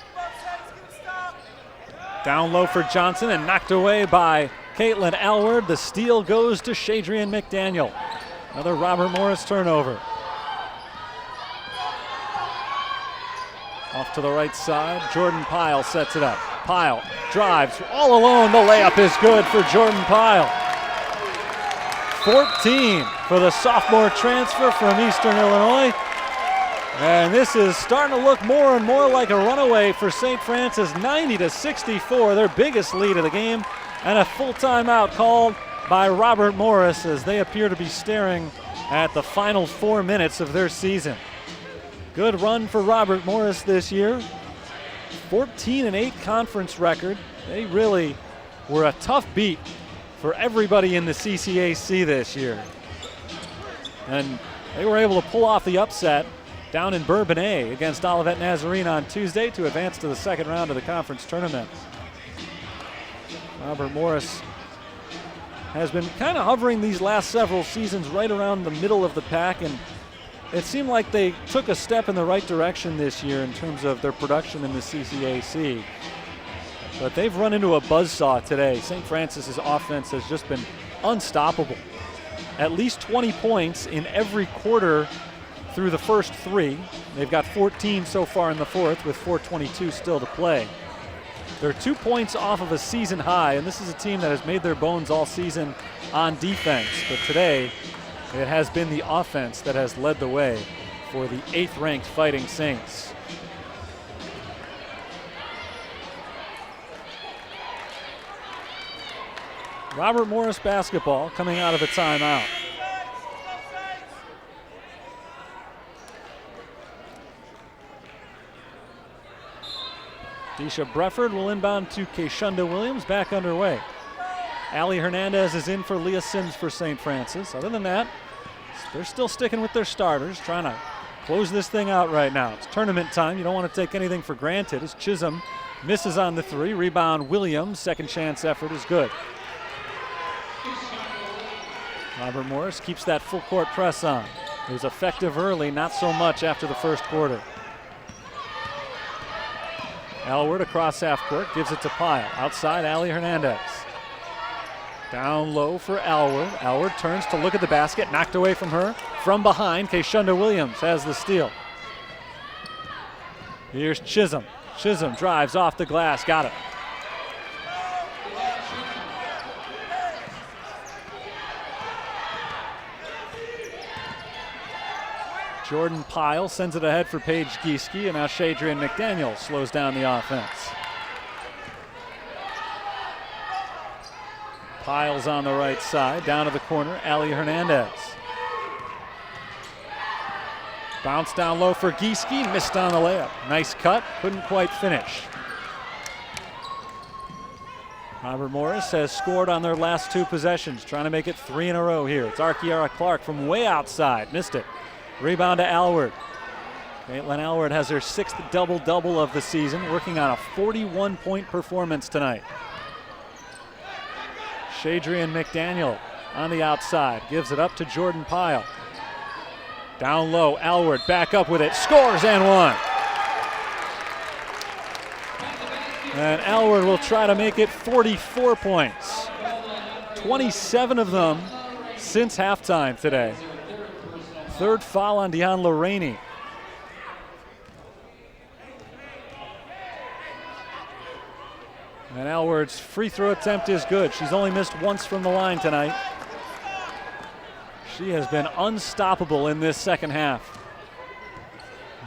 Down low for Johnson and knocked away by Caitlin Alward. The steal goes to Shadrian McDaniel. Another Robert Morris turnover. Off to the right side, Jordan Pyle sets it up. Pyle drives all alone. The layup is good for Jordan Pyle. 14 for the sophomore transfer from Eastern Illinois. And this is starting to look more and more like a runaway for St. Francis. 90-64, their biggest lead of the game. And a full timeout called by Robert Morris as they appear to be staring at the final 4 minutes of their season. Good run for Robert Morris this year. 14-8 conference record. They really were a tough beat for everybody in the CCAC this year. And they were able to pull off the upset down in Bourbonnais against Olivet Nazarene on Tuesday to advance to the second round of the conference tournament. Robert Morris has been kind of hovering these last several seasons right around the middle of the pack, and it seemed like they took a step in the right direction this year in terms of their production in the CCAC. But they've run into a buzzsaw today. St. Francis's offense has just been unstoppable. At least 20 points in every quarter through the first 3. They've got 14 so far in the fourth with 4:22 still to play. They're 2 points off of a season high, and this is a team that has made their bones all season on defense. But today, it has been the offense that has led the way for the 8th-ranked Fighting Saints. Robert Morris basketball coming out of a timeout. Disha Brefford will inbound to Keshunda Williams, back underway. Allie Hernandez is in for Leah Sims for St. Francis. Other than that, they're still sticking with their starters, trying to close this thing out right now. It's tournament time. You don't want to take anything for granted as Chisholm misses on the 3. Rebound Williams. Second chance effort is good. Robert Morris keeps that full court press on. It was effective early, not so much after the first quarter. Elward across half court, gives it to Pyle. Outside, Allie Hernandez. Down low for Elward. Elward turns to look at the basket, knocked away from her. From behind, Keshunda Williams has the steal. Here's Chisholm. Chisholm drives off the glass, got it. Jordan Pyle sends it ahead for Paige Gieske, and now Shadrian McDaniel slows down the offense. Pyle's on the right side, down to the corner, Allie Hernandez. Bounce down low for Gieske, missed on the layup. Nice cut, couldn't quite finish. Robert Morris has scored on their last 2 possessions, trying to make it 3 in a row here. It's Arkiara Clark from way outside, missed it. Rebound to Alward. Caitlin Alward has her 6th double-double of the season, working on a 41-point performance tonight. Shadrian McDaniel on the outside, gives it up to Jordan Pyle. Down low, Alward back up with it, scores and one. And Alward will try to make it 44 points. 27 of them since halftime today. 3rd foul on Deon Lorraine. And Alward's free throw attempt is good. She's only missed once from the line tonight. She has been unstoppable in this second half.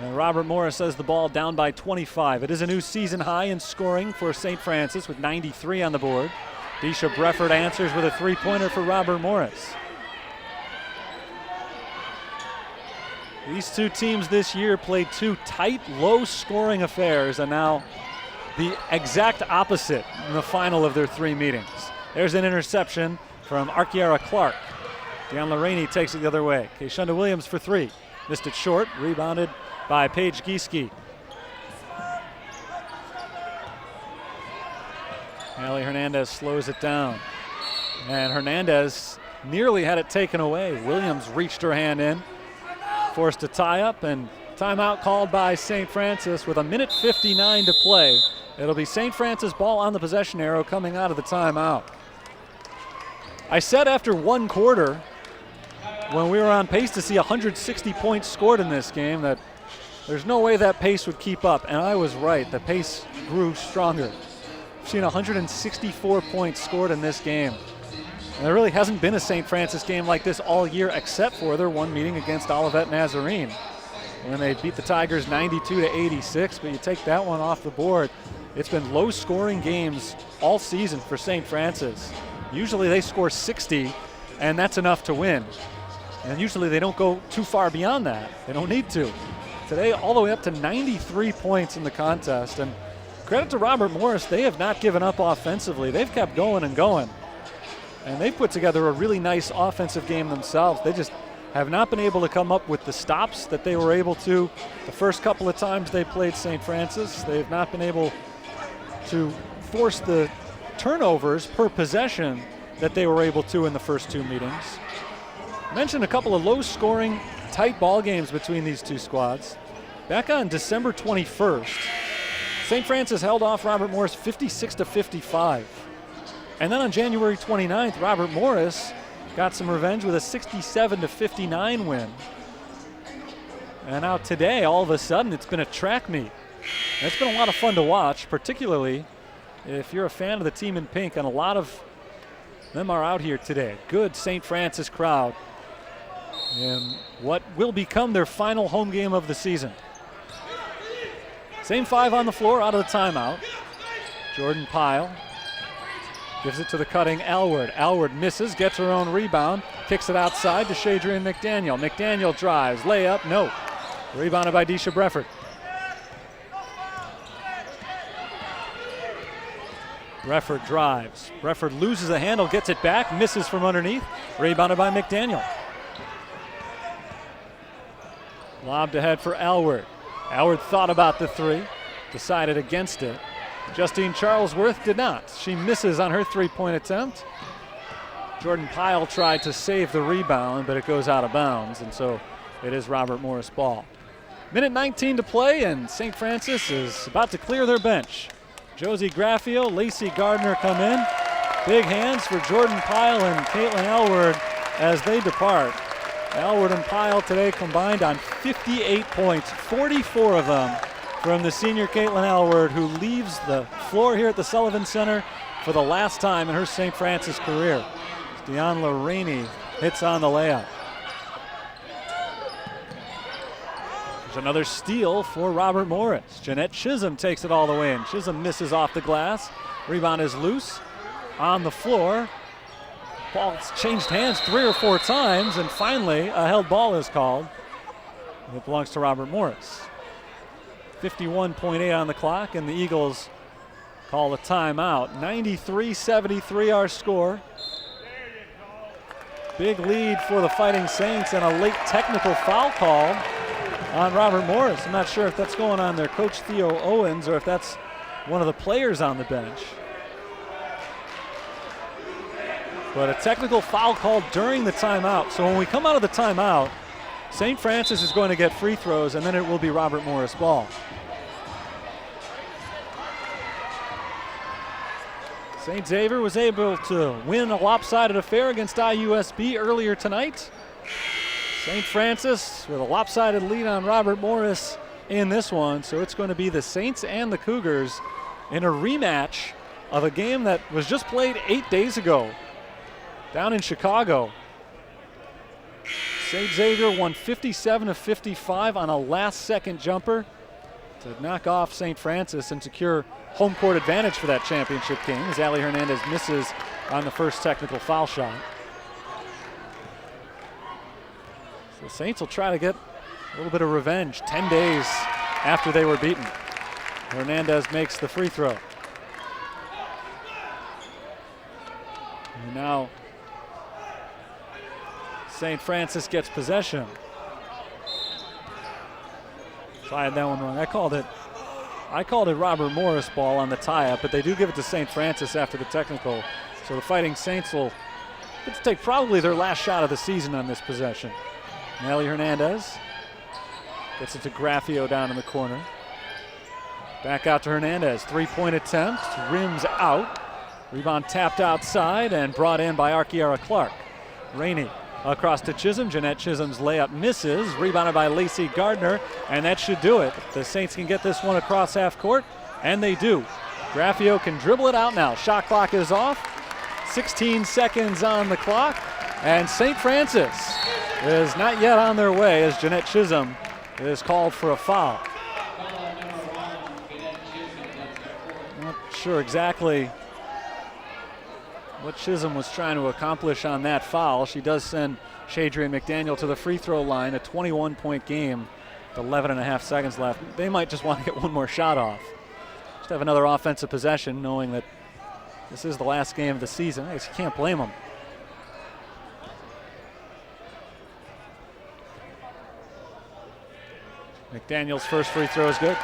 And Robert Morris has the ball down by 25. It is a new season high in scoring for St. Francis with 93 on the board. Disha Brefford answers with a 3-pointer for Robert Morris. These 2 teams this year played 2 tight, low-scoring affairs, and now the exact opposite in the final of their 3 meetings. There's an interception from Arkiara Clark. Deon Lorraine takes it the other way. Keshunda Williams for 3. Missed it short, rebounded by Paige Gieske. Allie Hernandez slows it down. And Hernandez nearly had it taken away. Williams reached her hand in. Forced a tie-up, and timeout called by St. Francis with 1:59 to play. It'll be St. Francis ball on the possession arrow coming out of the timeout. I said after 1 quarter, when we were on pace to see 160 points scored in this game, that there's no way that pace would keep up, and I was right. The pace grew stronger. We've seen 164 points scored in this game. And there really hasn't been a St. Francis game like this all year except for their 1 meeting against Olivet Nazarene when they beat the Tigers 92-86, but you take that one off the board. It's been low-scoring games all season for St. Francis. Usually they score 60, and that's enough to win. And usually they don't go too far beyond that. They don't need to. Today, all the way up to 93 points in the contest, and credit to Robert Morris. They have not given up offensively. They've kept going and going. And they've put together a really nice offensive game themselves. They just have not been able to come up with the stops that they were able to the first couple of times they played St. Francis. They have not been able to force the turnovers per possession that they were able to in the first two meetings. I mentioned a couple of low-scoring, tight ball games between these two squads. Back on December 21st, St. Francis held off Robert Morris 56-55. And then on January 29th, Robert Morris got some revenge with a 67-59 win. And now today, all of a sudden, it's been a track meet. And it's been a lot of fun to watch, particularly if you're a fan of the team in pink, and a lot of them are out here today. Good St. Francis crowd in what will become their final home game of the season. Same five on the floor out of the timeout. Jordan Pyle gives it to the cutting Alward. Alward misses, gets her own rebound, kicks it outside to Shadrian McDaniel. McDaniel drives, layup, no. Rebounded by Deisha Brefford. Brefford drives. Brefford loses the handle, gets it back, misses from underneath. Rebounded by McDaniel. Lobbed ahead for Alward. Alward thought about the three, decided against it. Justine Charlesworth did not. She misses on her three-point attempt. Jordan Pyle tried to save the rebound, but it goes out of bounds, and so it is Robert Morris ball. Minute 19 to play, and St. Francis is about to clear their bench. Josie Graffio, Lacey Gardner come in. Big hands for Jordan Pyle and Caitlin Alward as they depart. Alward and Pyle today combined on 58 points, 44 of them from the senior Caitlin Alward, who leaves the floor here at the Sullivan Center for the last time in her St. Francis career. Deanna Rainey hits on the layup. There's another steal for Robert Morris. Jeanette Chisholm takes it all the way in. Chisholm misses off the glass. Rebound is loose on the floor. Ball's changed hands 3 or 4 times, and finally a held ball is called. It belongs to Robert Morris. 51.8 on the clock, and the Eagles call a timeout. 93-73 our score. Big lead for the Fighting Saints, and a late technical foul call on Robert Morris. I'm not sure if that's going on their coach Theo Owens or if that's one of the players on the bench. But a technical foul called during the timeout. So when we come out of the timeout, St. Francis is going to get free throws, and then it will be Robert Morris ball. St. Xavier was able to win a lopsided affair against IUSB earlier tonight. St. Francis with a lopsided lead on Robert Morris in this one, so it's going to be the Saints and the Cougars in a rematch of a game that was just played 8 days ago down in Chicago. St. Xavier won 57-55 on a last-second jumper to knock off St. Francis and secure home court advantage for that championship game as Ali Hernandez misses on the first technical foul shot. So the Saints will try to get a little bit of revenge 10 days after they were beaten. Hernandez makes the free throw. And now St. Francis gets possession. So I had that one wrong. I called it Robert Morris ball on the tie-up, but they do give it to St. Francis after the technical. So the Fighting Saints will get to take probably their last shot of the season on this possession. Nelly Hernandez gets it to Graffio down in the corner. Back out to Hernandez. Three-point attempt, rims out. Rebound tapped outside and brought in by Arkiara Clark. Rainey across to Chisholm. Jeanette Chisholm's layup misses. Rebounded by Lacey Gardner, and that should do it. The Saints can get this one across half court, and they do. Graffio can dribble it out now. Shot clock is off. 16 seconds on the clock, and St. Francis is not yet on their way as Jeanette Chisholm is called for a foul. Not sure exactly what Chisholm was trying to accomplish on that foul. She does send Shadrian McDaniel to the free throw line, a 21-point game with 11 and a half seconds left. They might just want to get one more shot off. to have another offensive possession, knowing that this is the last game of the season. I guess you can't blame them. McDaniel's first free throw is good.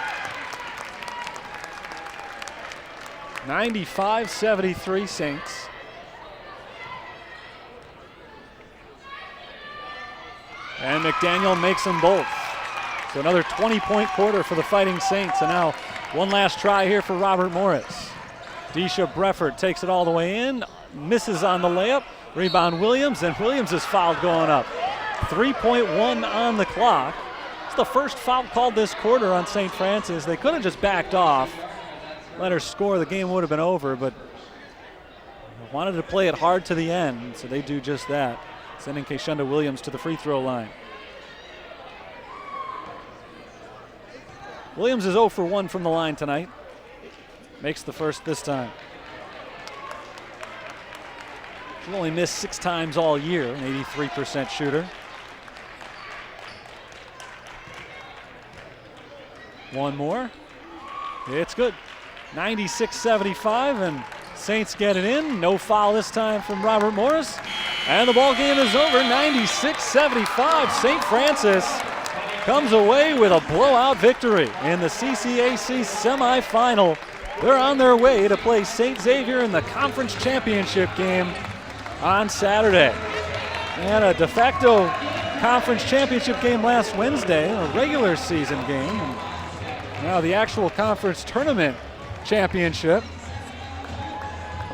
95-73 Saints. And McDaniel makes them both. So another 20-point quarter for the Fighting Saints. And now one last try here for Robert Morris. Deisha Brefford takes it all the way in, misses on the layup. Rebound Williams, and Williams is fouled going up. 3.1 on the clock. It's the first foul called this quarter on St. Francis. They could have just backed off, let her score, the game would have been over, but wanted to play it hard to the end, so they do just that, sending Keshunda Williams to the free throw line. Williams is 0 for 1 from the line tonight. Makes the first this time. She's only missed 6 times all year, an 83% shooter. One more. It's good. 96-75, and Saints get it in. No foul this time from Robert Morris. And the ball game is over, 96-75. St. Francis comes away with a blowout victory in the CCAC semifinal. They're on their way to play St. Xavier in the conference championship game on Saturday. They had a de facto conference championship game last Wednesday, a regular season game. And now the actual conference tournament championship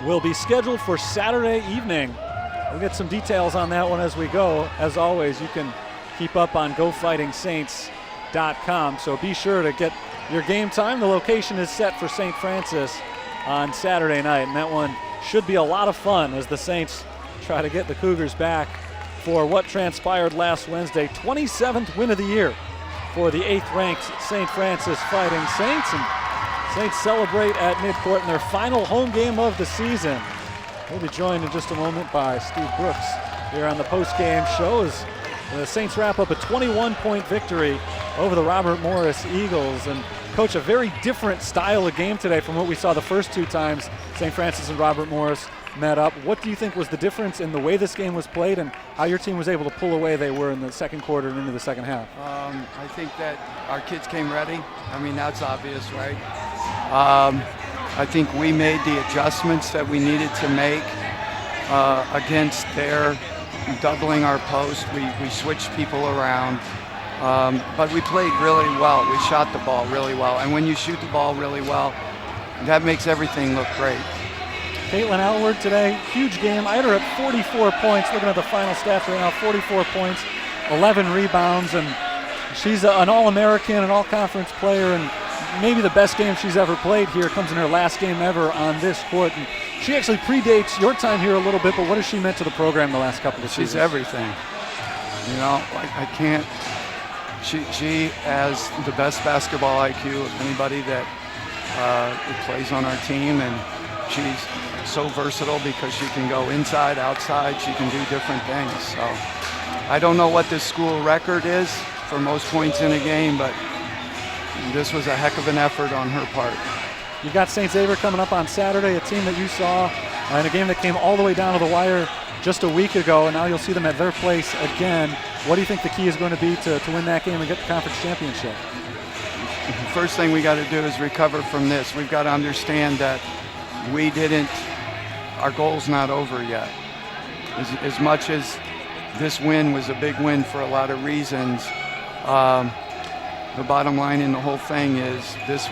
will be scheduled for Saturday evening. We'll get some details on that one as we go. As always, you can keep up on GoFightingSaints.com, so be sure to get your game time. The location is set for St. Francis on Saturday night, and that one should be a lot of fun as the Saints try to get the Cougars back for what transpired last Wednesday. 27th win of the year for the 8th-ranked St. Francis Fighting Saints, and Saints celebrate at midcourt in their final home game of the season. We'll be joined in just a moment by Steve Brooks here on the post-game show as the Saints wrap up a 21-point victory over the Robert Morris Eagles. And Coach, a very different style of game today from what we saw the first 2 times St. Francis and Robert Morris met up. What do you think was the difference in the way this game was played and how your team was able to pull away they were in the second quarter and into the second half? I think that our kids came ready. I mean, that's obvious, right? I think we made the adjustments that we needed to make against their doubling our post. We switched people around, but we played really well. We shot the ball really well, and when you shoot the ball really well, that makes everything look great. Caitlin Alward today, huge game. I had her at 44 points. Looking at the final stats right now, 44 points, 11 rebounds, and she's an All-American, an All-Conference player, and maybe the best game she's ever played here. Comes in her last game ever on this court. And she actually predates your time here a little bit, but what has she meant to the program the last couple of seasons? She's everything. You know, I can't. She has the best basketball IQ of anybody that plays on our team, and she's so versatile because she can go inside, outside. She can do different things. So I don't know what this school record is for most points in a game, but this was a heck of an effort on her part. You got St. Xavier coming up on Saturday, a team that you saw in a game that came all the way down to the wire just a week ago, and now you'll see them at their place again. What do you think the key is going to be to win that game and get the conference championship? First thing we got to do is recover from this. We've got to understand that our goal's not over yet. As much as this win was a big win for a lot of reasons, the bottom line in the whole thing is this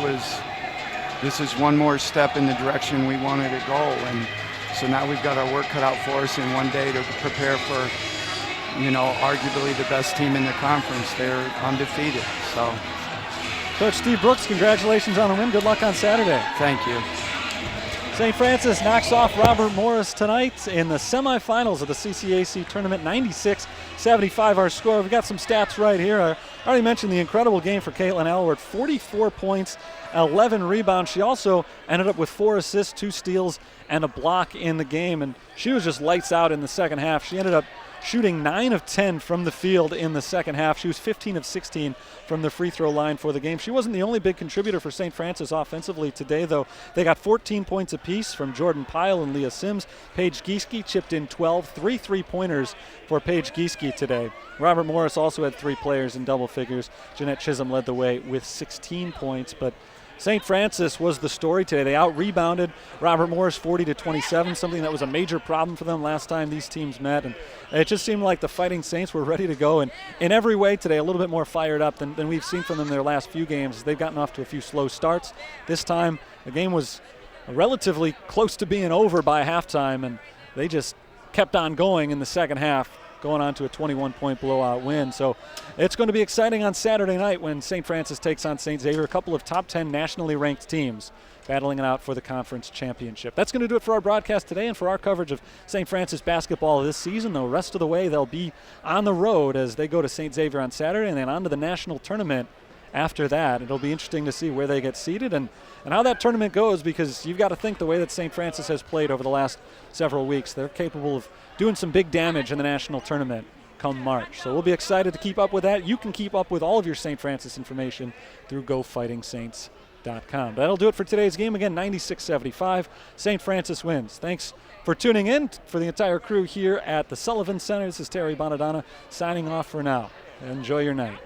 is one more step in the direction we wanted to go, and so now we've got our work cut out for us in one day to prepare for, you know, arguably the best team in the conference. They're undefeated. So, Coach Steve Brooks, congratulations on the win. Good luck on Saturday. Thank you. St. Francis knocks off Robert Morris tonight in the semifinals of the CCAC tournament. 96-75 our score. We've got some stats right here. I already mentioned the incredible game for Caitlin Alward. 44 points, 11 rebounds. She also ended up with 4 assists, 2 steals, and a block in the game. And she was just lights out in the second half. She ended up shooting 9 of 10 from the field in the second half. She was 15 of 16 from the free throw line for the game. She wasn't the only big contributor for St. Francis offensively today, though. They got 14 points apiece from Jordan Pyle and Leah Sims. Paige Gieske chipped in 12, 3 3-pointers for Paige Gieske today. Robert Morris also had 3 players in double figures. Jeanette Chisholm led the way with 16 points, but St. Francis was the story today. They out-rebounded Robert Morris 40-27, something that was a major problem for them last time these teams met. And it just seemed like the Fighting Saints were ready to go. And in every way today, a little bit more fired up than we've seen from them their last few games. They've gotten off to a few slow starts. This time, the game was relatively close to being over by halftime, and they just kept on going in the second half, going on to a 21-point blowout win. So it's going to be exciting on Saturday night when St. Francis takes on St. Xavier, a couple of top 10 nationally ranked teams battling it out for the conference championship. That's going to do it for our broadcast today and for our coverage of St. Francis basketball this season. The rest of the way, they'll be on the road as they go to St. Xavier on Saturday and then on to the national tournament after that. It'll be interesting to see where they get seeded and how that tournament goes, because you've got to think the way that St. Francis has played over the last several weeks, they're capable of doing some big damage in the national tournament come March. So we'll be excited to keep up with that. You can keep up with all of your St. Francis information through GoFightingSaints.com. That'll do it for today's game. Again, 96-75. St. Francis wins. Thanks for tuning in. For the entire crew here at the Sullivan Center, this is Terry Bonadonna signing off for now. Enjoy your night.